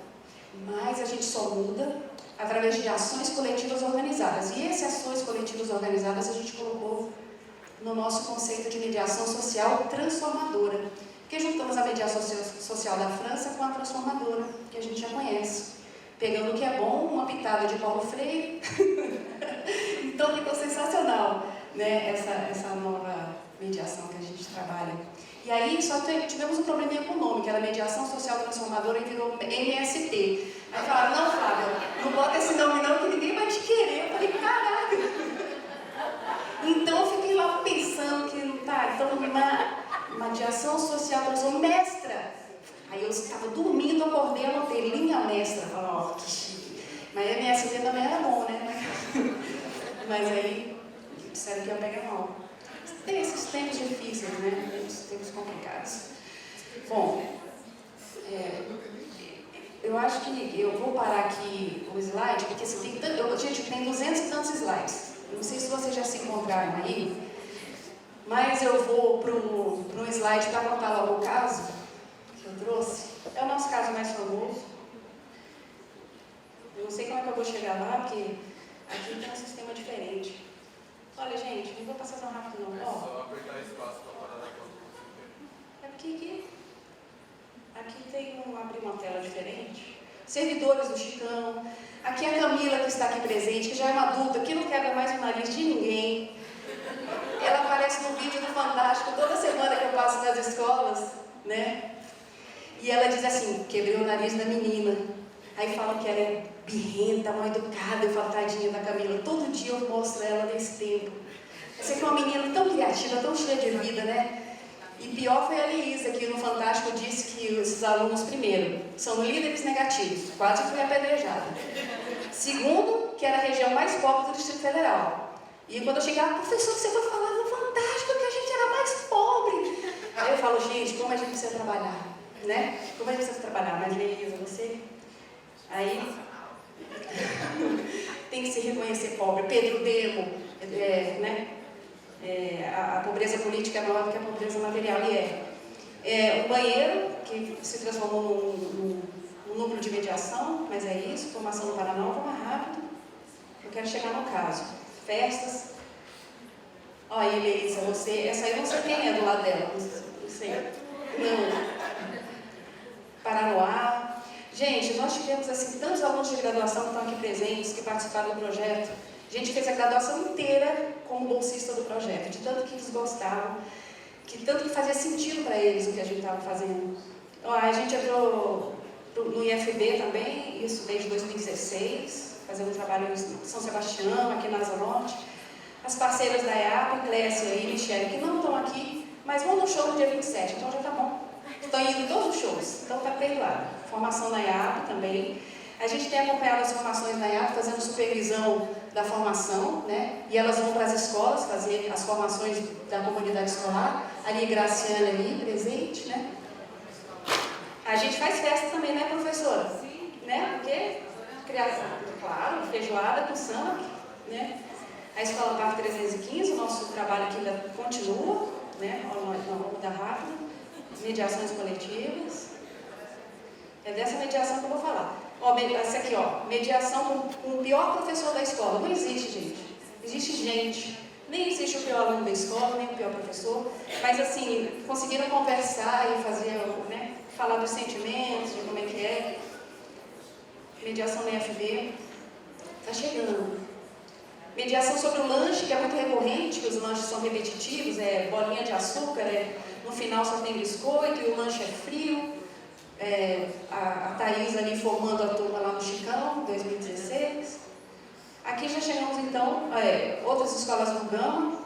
mas a gente só muda através de ações coletivas organizadas. E essas ações coletivas organizadas a gente colocou no nosso conceito de mediação social transformadora, porque juntamos a mediação social da França com a transformadora, que a gente já conhece. Pegando o que é bom, uma pitada de Paulo Freire. Então ficou sensacional, né, essa nova mediação que a gente trabalha. E aí só tivemos um probleminha com o nome, que era Mediação Social Transformadora, e virou MST. Aí falaram, não, Fábio, não bota esse nome não, que ninguém vai te querer. Eu falei, caraca! Então eu fiquei lá pensando que, tá, então mediação social transformadora, mestra. Aí eu estava dormindo, acordei, anotei, linha mestra. Falei, ó, que chique. Mas MST também era bom, né? Mas aí disseram que ia pegar mal. Tem esses tempos difíceis, né? Esses tempos complicados. Bom, eu acho que eu vou parar aqui o slide, porque assim, tem 200 e tantos slides. Não sei se vocês já se encontraram aí, mas eu vou para um slide para contar logo o caso que eu trouxe. É o nosso caso mais famoso. Eu não sei como é que eu vou chegar lá, porque aqui tem um sistema diferente. Olha, gente, não vou passar tão rápido não. Ó, só apertar espaço para parar na conta. Aqui tem abrir uma tela diferente. Servidores do Chicão. Aqui a Camila, que está aqui presente, que já é uma adulta, que não quebra mais o nariz de ninguém. Ela aparece no vídeo do Fantástico toda semana que eu passo nas escolas, né? E ela diz assim, quebrei o nariz da menina. Aí falam que ela é birrenta, mal educada. Eu falo, tadinha da Camila. Todo dia eu mostro ela nesse tempo. Essa aqui é uma menina tão criativa, tão cheia de vida, né? E pior foi a Liisa, que no Fantástico disse que esses alunos, primeiro, são líderes negativos. Quase fui apedrejada. Segundo, que era a região mais pobre do Distrito Federal. E quando eu chegava, professor, você foi falar no Fantástico que a gente era mais pobre. Aí eu falo, gente, como a gente precisa trabalhar, né? Como a gente precisa trabalhar. Mas, Liisa, você... Aí, tem que se reconhecer pobre. Pedro Demo, né? A pobreza política é maior do que a pobreza material, e o banheiro, que se transformou num um núcleo de mediação, mas é isso, formação no Paraná, eu vou mais rápido. Eu quero chegar no caso. Festas. Olha aí, Leísa, você, essa aí eu não sei quem é do lado dela, não sei. Não. Paranoá. Gente, nós tivemos assim, tantos alunos de graduação que estão aqui presentes, que participaram do projeto. A gente fez a graduação inteira como bolsista do projeto, de tanto que eles gostavam, de tanto que fazia sentido para eles o que a gente estava fazendo. A gente entrou no IFB também, isso desde 2016, fazendo um trabalho em São Sebastião, aqui na Asa Norte. As parceiras da EAP, Clécia e Michele, que não estão aqui, mas vão no show no dia 27, então já está bom. Estão indo em todos os shows, então está perdoado. Formação na IAP também. A gente tem acompanhado as formações na IAP, fazendo supervisão da formação, né? E elas vão para as escolas fazer as formações da comunidade escolar. Ali, Graciana ali, presente, né? A gente faz festa também, né, professora? Sim. Né? Porque, claro, feijoada com samba, né? A Escola PAF 315, o nosso trabalho aqui ainda continua, né? Ao longo da rápida. Mediações coletivas. É dessa mediação que eu vou falar. Ó, essa aqui, ó, mediação com o pior professor da escola. Não existe, gente. Existe gente. Nem existe o pior aluno da escola, nem o pior professor. Mas, assim, conseguiram conversar e fazer, né, falar dos sentimentos, de como é que é. Mediação na IFB. Está chegando. Mediação sobre o lanche, que é muito recorrente, que os lanches são repetitivos, é bolinha de açúcar, no final só tem biscoito e o lanche é frio. A Thaís ali formando a turma lá no Chicão, 2016. Aqui já chegamos então, outras escolas do Gama,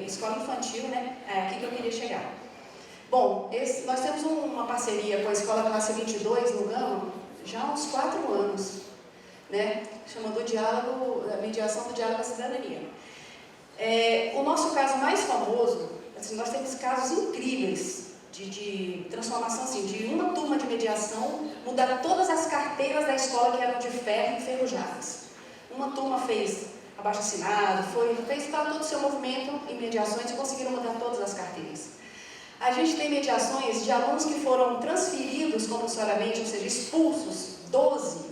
escola infantil, né? É aqui que eu queria chegar. Bom, nós temos uma parceria com a Escola Classe 22 no Gama já há uns 4 anos, né? Chamando o diálogo, a mediação do diálogo à cidadania. O nosso caso mais famoso, assim, nós temos casos incríveis de transformação, assim, de uma turma de mediação mudar todas as carteiras da escola que eram de ferro enferrujadas. Uma turma fez abaixo-assinado, fez todo o seu movimento em mediações e conseguiram mudar todas as carteiras. A gente tem mediações de alunos que foram transferidos compulsoriamente, ou seja, expulsos, 12,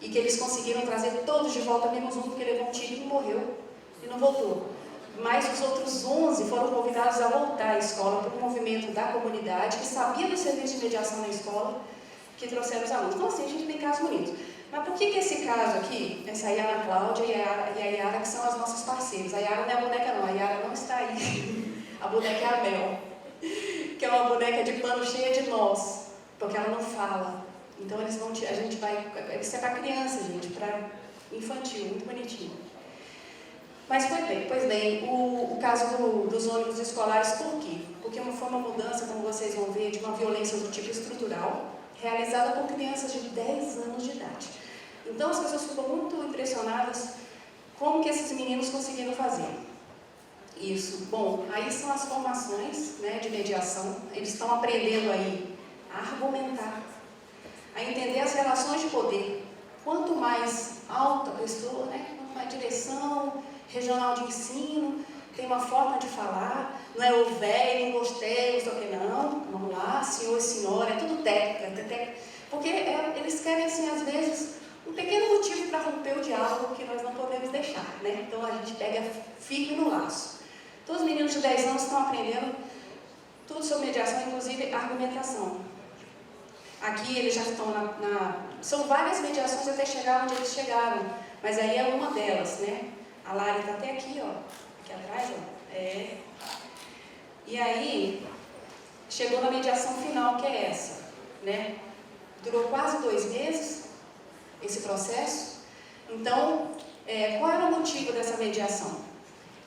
e que eles conseguiram trazer todos de volta, menos um, porque levou um tiro e morreu, e não voltou. Mas os outros 11 foram convidados a voltar à escola por um movimento da comunidade que sabia do serviço de mediação na escola, que trouxeram os alunos. Então, assim, a gente tem casos bonitos. Mas por que esse caso aqui, essa Yara Cláudia e a Yara, que são as nossas parceiras? A Yara não é a boneca não, a Yara não está aí. A boneca é a Mel, que é uma boneca de pano cheia de nós, porque ela não fala. Então, isso é para criança, gente, para infantil, muito bonitinho. Mas pois bem, o caso dos ônibus escolares, por quê? Porque foi uma mudança, como vocês vão ver, de uma violência do tipo estrutural, realizada por crianças de 10 anos de idade. Então as pessoas ficam muito impressionadas como que esses meninos conseguiram fazer isso. Bom, aí são as formações, né, de mediação, eles estão aprendendo aí a argumentar, a entender as relações de poder. Quanto mais alta a pessoa, né, quanto mais direção regional de ensino, tem uma forma de falar, não é o velho, não gostei, não sei o que, não, vamos lá, senhor e senhora, é tudo técnica, porque eles querem, assim, às vezes, um pequeno motivo para romper o diálogo que nós não podemos deixar, né? Então a gente pega firme no laço. Todos os meninos de 10 anos estão aprendendo tudo sobre mediação, inclusive argumentação. Aqui eles já estão são várias mediações até chegar onde eles chegaram, mas aí é uma delas, né? A Lara está até aqui, ó, aqui atrás, ó. E aí, chegou na mediação final, que é essa, né? Durou quase 2 meses, esse processo. Então, qual era o motivo dessa mediação?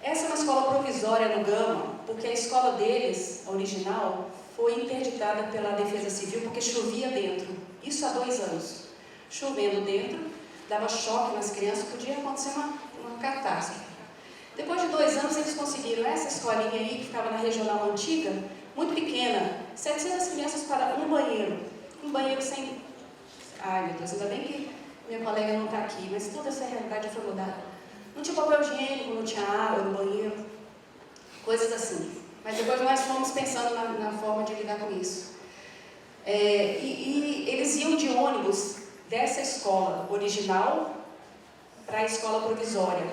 Essa é uma escola provisória no Gama, porque a escola deles, a original, foi interditada pela Defesa Civil porque chovia dentro. Isso há 2 anos. Chovendo dentro, dava choque nas crianças, podia acontecer uma catástrofe. Depois de 2 anos, eles conseguiram essa escolinha aí, que ficava na regional antiga, muito pequena, 700 crianças para um banheiro sem... Ai, meu Deus, ainda bem que minha colega não está aqui, mas toda essa realidade foi mudada. Não tinha papel higiênico, não tinha água no banheiro, coisas assim. Mas depois nós fomos pensando na forma de lidar com isso. E eles iam de ônibus dessa escola original para a escola provisória.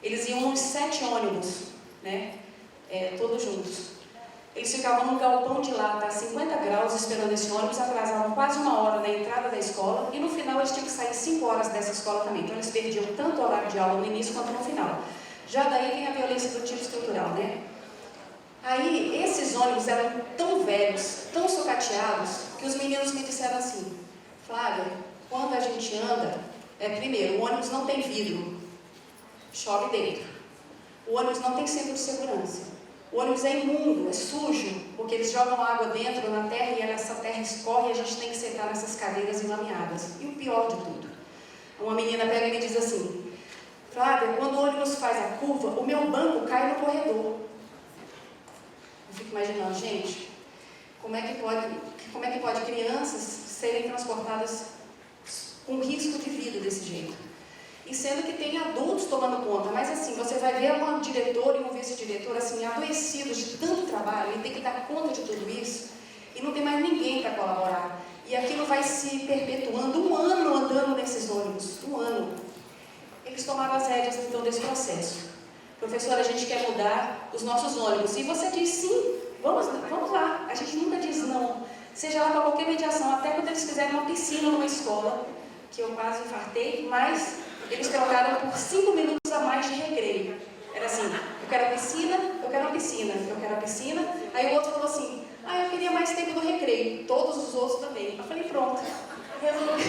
Eles iam uns 7 ônibus, né? Todos juntos. Eles ficavam num galpão de lata a 50 graus esperando esse ônibus, atrasavam quase 1 hora na entrada da escola e no final eles tinham que sair 5 horas dessa escola também. Então eles perdiam tanto o horário de aula no início quanto no final. Já daí vem a violência do tipo estrutural, né? Aí esses ônibus eram tão velhos, tão socateados, que os meninos me disseram assim: Flávia, quando a gente anda, primeiro, o ônibus não tem vidro, chove dentro. O ônibus não tem centro de segurança. O ônibus é imundo, é sujo, porque eles jogam água dentro na terra e essa terra escorre e a gente tem que sentar nessas cadeiras enlameadas. E o pior de tudo, uma menina pega e me diz assim: Flávia, quando o ônibus faz a curva, o meu banco cai no corredor. Eu fico imaginando, gente, como é que pode crianças serem transportadas com risco de vida desse jeito? E sendo que tem adultos tomando conta, mas assim, você vai ver uma diretora e um vice-diretor assim, adoecidos de tanto trabalho, e tem que dar conta de tudo isso, e não tem mais ninguém para colaborar. E aquilo vai se perpetuando 1 ano andando nesses ônibus, 1 ano. Eles tomaram as rédeas então desse processo. Professora, a gente quer mudar os nossos ônibus. E você diz sim, vamos lá. A gente nunca diz não. Seja lá para qualquer mediação, até quando eles fizeram uma piscina numa escola, que eu quase infartei, mas eles trocaram por 5 minutos a mais de recreio. Era assim: eu quero a piscina, eu quero a piscina, eu quero a piscina. Aí o outro falou assim: eu queria mais tempo do recreio. Todos os outros também. Eu falei: pronto, resolvi.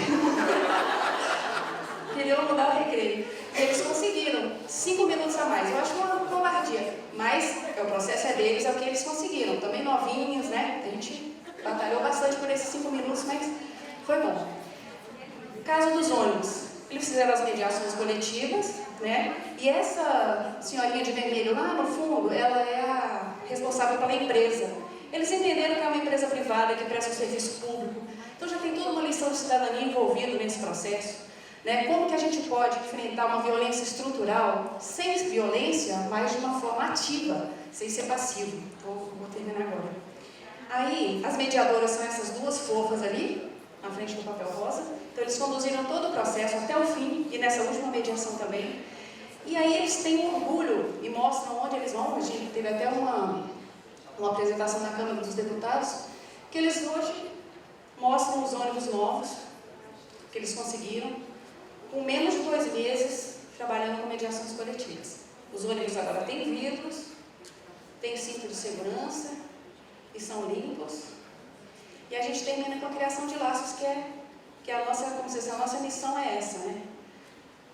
Queriam mudar o recreio. E eles conseguiram 5 minutos a mais. Eu acho uma covardia, mas o processo é deles, é o que eles conseguiram. Também novinhos, né? A gente batalhou bastante por esses 5 minutos, mas foi bom. Caso dos ônibus. Eles fizeram as mediações coletivas, né? E essa senhorinha de vermelho lá no fundo, ela é a responsável pela empresa. Eles entenderam que é uma empresa privada que presta um serviço público. Então já tem toda uma lição de cidadania envolvida nesse processo, né? Como que a gente pode enfrentar uma violência estrutural sem violência, mas de uma forma ativa, sem ser passivo. Vou terminar agora. Aí, as mediadoras são essas 2 fofas ali, na frente do papel rosa. Então eles conduziram todo o processo até o fim, e nessa última mediação também. E aí eles têm um orgulho e mostram onde eles vão. A gente teve até uma apresentação na Câmara dos Deputados, que eles hoje mostram os ônibus novos, que eles conseguiram, com menos de 2 meses, trabalhando com mediações coletivas. Os ônibus agora têm vidros, têm cinto de segurança, e são limpos. E a gente termina com a criação de laços, que a nossa, como vocês sabem, a nossa missão é essa, né?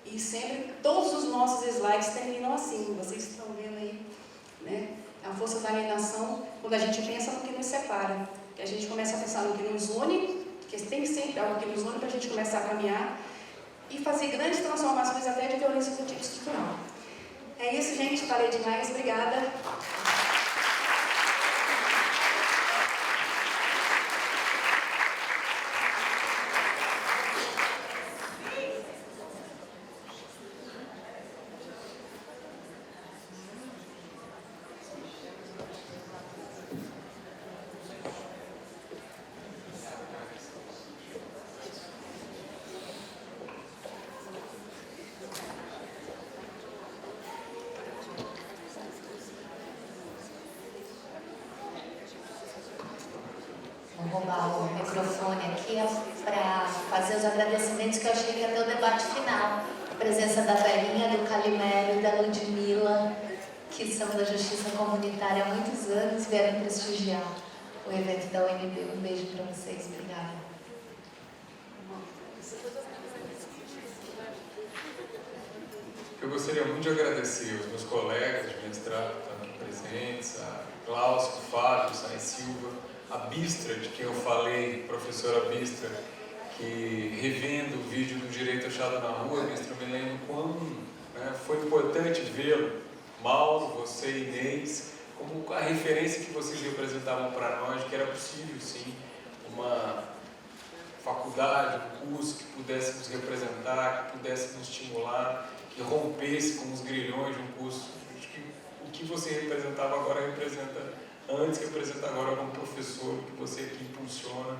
E sempre, todos os nossos slides terminam assim, vocês estão vendo aí, né? A força da alienação, quando a gente pensa no que nos separa, que a gente começa a pensar no que nos une, porque tem sempre algo que nos une para a gente começar a caminhar e fazer grandes transformações até de violência do tipo estrutural. É isso, gente, falei demais, obrigada. Vou roubar o microfone aqui para fazer os agradecimentos, que eu achei que ia ter o debate final. A presença da Belinha, do Calimero e da Ludmilla, que são da Justiça Comunitária há muitos anos, vieram prestigiar o evento da UNB. Um beijo para vocês. Obrigada. Eu gostaria muito de agradecer aos meus colegas de mestrado que estão aqui presentes, a Glaucio, Fábio, Sainz Silva, a Bistra, de quem eu falei, professora Bistra, que revendo o vídeo do Direito Achado na Rua, Bistra, eu me lembro quando foi importante vê-lo, Mauro, você e Inês, como a referência que vocês representavam para nós, que era possível, sim, uma faculdade, um curso que pudesse nos representar, que pudesse nos estimular, que rompesse com os grilhões de um curso. Acho que o que você representava agora representa antes, que representa agora como professor, que você aqui impulsiona.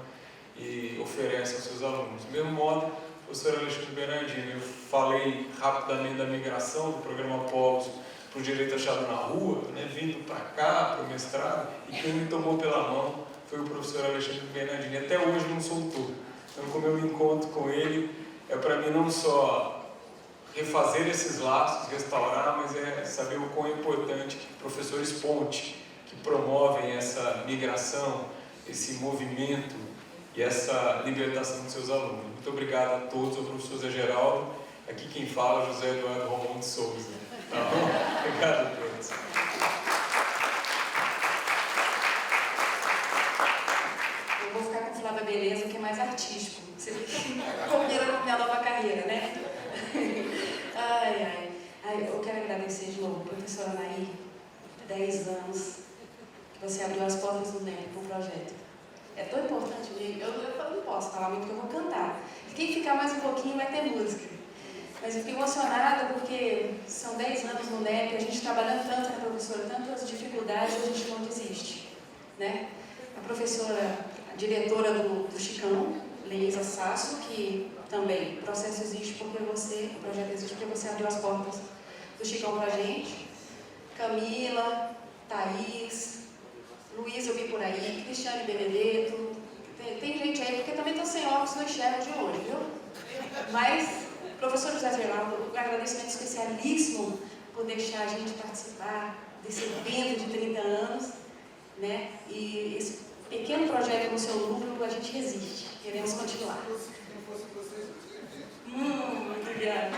e oferece aos seus alunos. Do mesmo modo, professor Alexandre Bernardino, eu falei rapidamente da migração do programa Polos para o Direito Achado na Rua, né, vindo para cá, para o mestrado, e quem me tomou pela mão foi o professor Alexandre Bernardino. Até hoje não soltou. Então, como eu me encontro com ele, é para mim não só refazer esses laços, restaurar, mas é saber o quão importante professores ponte, que promovem essa migração, esse movimento e essa libertação dos seus alunos. Muito obrigado a todos, ao professor Zé Geraldo. Aqui quem fala é José Eduardo Romão de Souza. Tá bom? Obrigado a todos. Eu vou ficar com Flávia Beleza, que é mais artístico. Você combina com minha nova carreira, né? Ai, eu quero agradecer de novo, professora Anaí, 10 anos que você abriu as portas do NEP para o projeto. É tão importante, eu não posso falar muito porque eu vou cantar. Quem ficar mais um pouquinho vai ter música. Mas eu fiquei emocionada porque são 10 anos no NEP, a gente trabalhando tanto, né, professora, tantas dificuldades, a gente não desiste, né? A professora, a diretora do Chicão, Leisa Sasso, que também, o processo existe porque você, o projeto existe porque você abriu as portas do Chicão pra gente. Camila, Thaís, Luiz eu vi por aí, Cristiane Benedetto, tem gente aí, porque também estou sem óculos, não enxergo de hoje, viu? Mas, professor José Geraldo, um agradecimento especialíssimo por deixar a gente participar desse evento de 30 anos, né? E esse pequeno projeto no seu núcleo, a gente resiste, queremos continuar. Muito obrigada.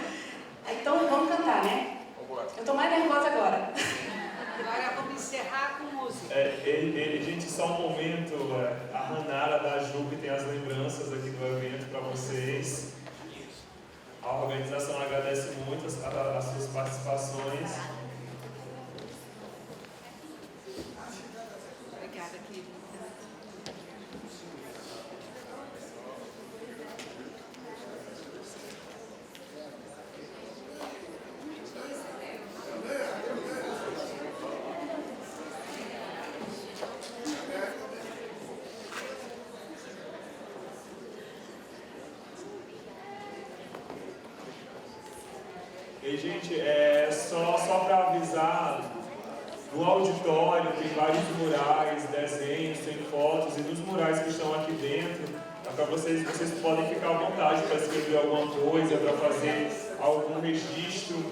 Então, vamos cantar, né? Eu estou mais nervosa agora. Agora vamos encerrar com música. Gente, só um momento. A Ranara da Jupe tem as lembranças aqui do evento para vocês. A organização agradece muito as suas participações. Obrigada, querida. E, gente, só para avisar, no auditório tem vários murais, desenhos, tem fotos, e nos murais que estão aqui dentro, para vocês podem ficar à vontade para escrever alguma coisa, para fazer algum registro.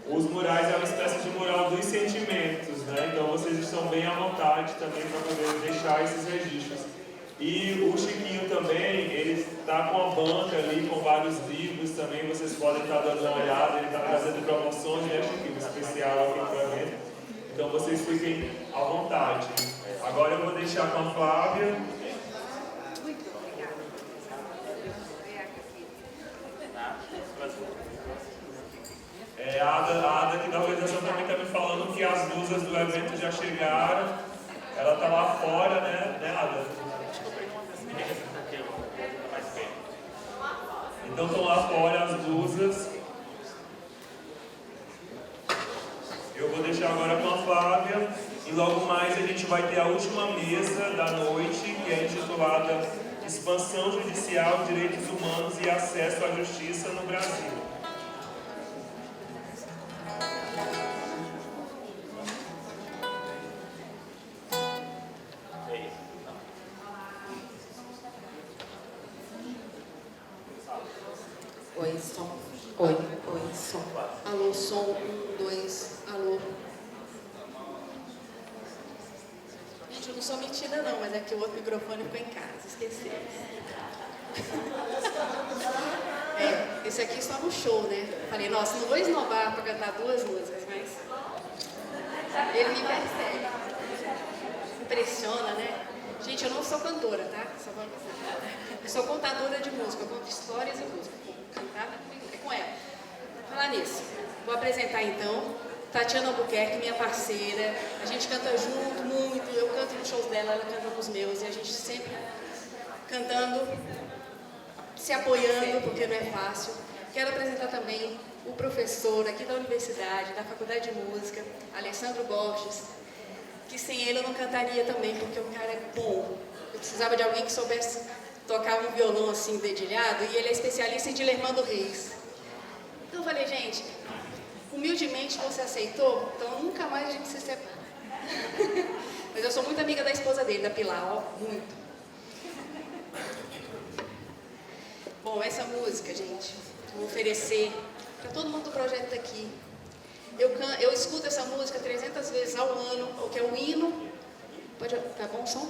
Os murais é uma espécie de mural dos sentimentos, né? Então vocês estão bem à vontade também para poder deixar esses registros. E o Chiquinho também, ele está com a banca ali, com vários livros também, vocês podem estar dando uma olhada, ele está trazendo promoções, né, Chiquinho, especial aqui para o evento. Então vocês fiquem à vontade. Agora eu vou deixar com a Flávia. Muito obrigada. A Ada aqui da organização também está me falando que as luzes do evento já chegaram. Ela está lá fora, né, Ada? Então estão lá fora as luzes. Eu vou deixar agora com a Flávia. E logo mais a gente vai ter a última mesa da noite, que é intitulada Expansão Judicial, Direitos Humanos e Acesso à Justiça no Brasil. Oi, som. Oi, som. Alô, som. 1, 2, alô. Gente, eu não sou metida não, mas é que o outro microfone ficou em casa, esqueci. Esse aqui só no show, né? Falei, nossa, não vou esnobar para cantar 2 músicas, mas ele me percebe. Impressiona, né? Gente, eu não sou cantora, tá? Só vou avisar. Eu sou contadora de música, eu conto histórias e música. Cantar é com ela. Falar nisso, vou apresentar então Tatiana Albuquerque, minha parceira. A gente canta junto muito, eu canto nos shows dela, ela canta nos meus, e a gente sempre cantando, se apoiando, porque não é fácil. Quero apresentar também o professor aqui da universidade, da Faculdade de Música, Alessandro Borges, que sem ele eu não cantaria também, porque o cara é bom. Eu precisava de alguém que soubesse tocava um violão assim dedilhado e ele é especialista em Dilermando Reis. Então eu falei, gente, humildemente você aceitou, então nunca mais a gente se separa. Mas eu sou muito amiga da esposa dele, da Pilar, ó, muito. Bom, essa música, gente, vou oferecer para todo mundo do projeto aqui. Eu escuto essa música 300 vezes ao ano, o que é o hino. Tá bom o som?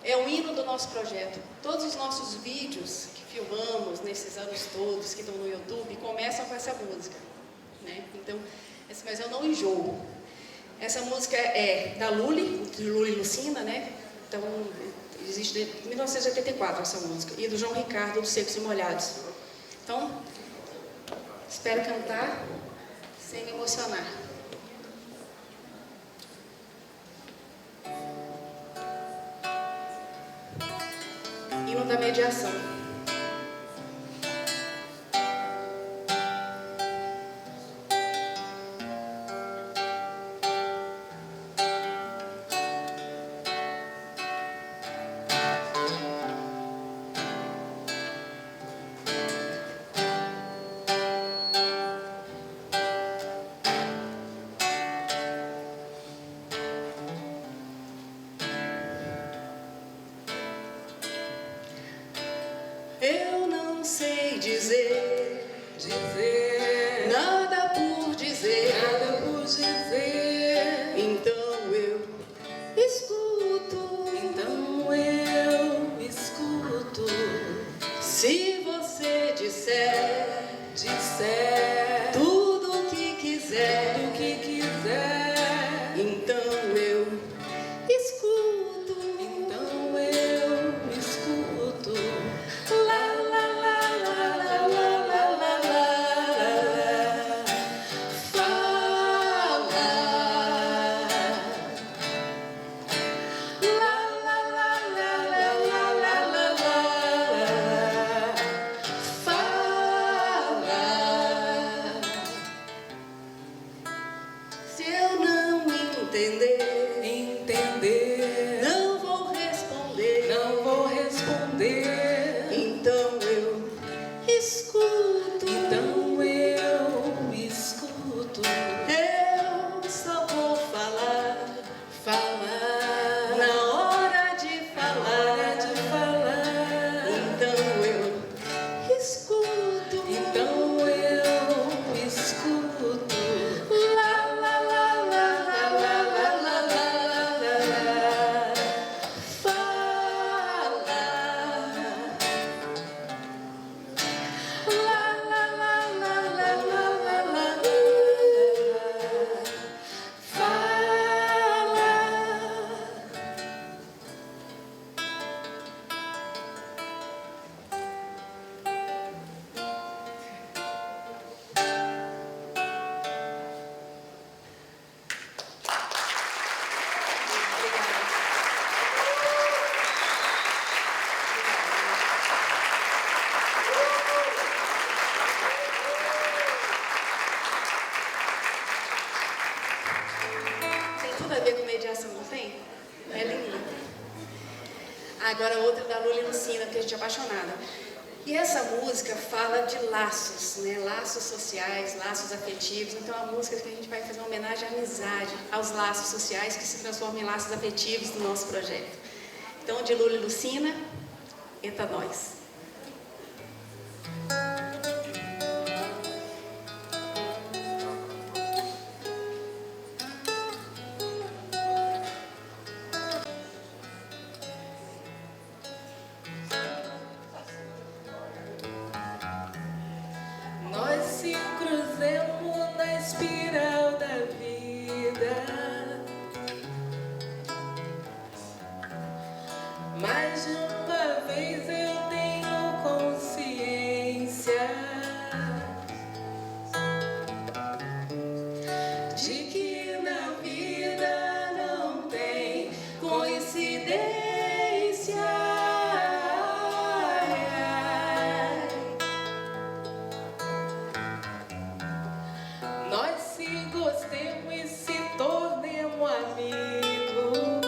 É o hino do nosso projeto. Todos os nossos vídeos que filmamos nesses anos todos, que estão no YouTube, começam com essa música, né? Então, mas eu não enjoo. Essa música é da Lully, de Lully e Lucina, né? Então, existe desde 1984 essa música. E do João Ricardo, dos Secos e Molhados. Então, espero cantar sem me emocionar. Hino da mediação. Eu não sei dizer nada por dizer, então eu escuto, se você disser tudo o que quiser, então eu escuto, lá, lá, lá, lá, lá, lá, lá, lá, lá. Fala, lá, lá, lá, lá, lá, lá, lá, lá, lá. Fala. Se eu não entender, não vou responder. Então eu escuto. Eu só vou falar na hora de falar. Então eu escuto. Lá, lá, lá, lá, lá, lá, lá, lá, lá, lá, lá. Fala. Lá, lá, lá, lá, lá, lá, lá, lá. Fala. Tem tudo a ver com mediação, não tem? É lindo. Agora outra da Lully e Lucina, que a gente é apaixonada. E essa música fala de laços, né? Laços sociais, laços afetivos. Então é uma música que a gente vai fazer uma homenagem à amizade, aos laços sociais que se transformam em laços afetivos do nosso projeto. Então, de Lully e Lucina, Eita Nós. Nós se cruzemos na espiral da vida, mais de uma vez eu tenho consciência de que na vida não tem coincidência. Nós se gostemos e se tornemos amigos.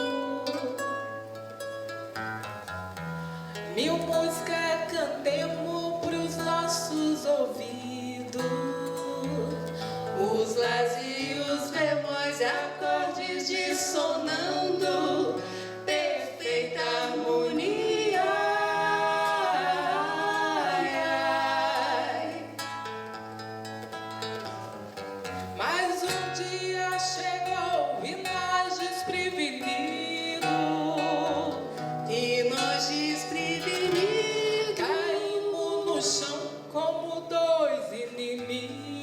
Las e os bemóis e acordes dissonando, perfeita harmonia. Ai, ai. Mas um dia chegou e nós desprevenidos, caímos no chão como dois inimigos,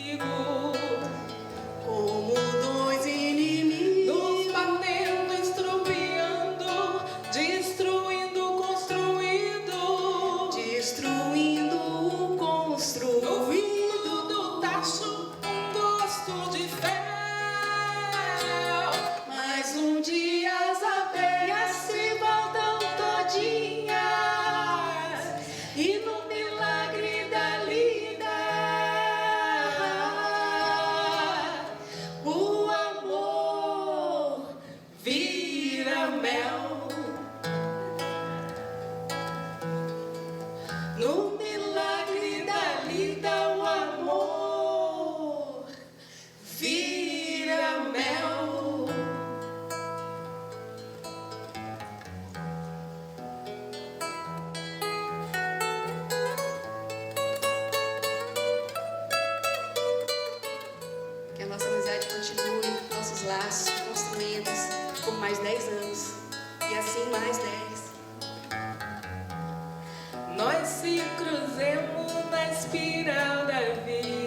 nos batendo, estrupiando, destruindo, construindo, no fundo do tacho um gosto de fel. Mas um dia as abelhas se voltam todinhas e no milagre da lida o amor vira mel. No milagre da lida o amor vira mel. Que a nossa amizade continue, nossos laços construídos por mais 10 anos. E assim mais 10. Nós se cruzemos na espiral da vida.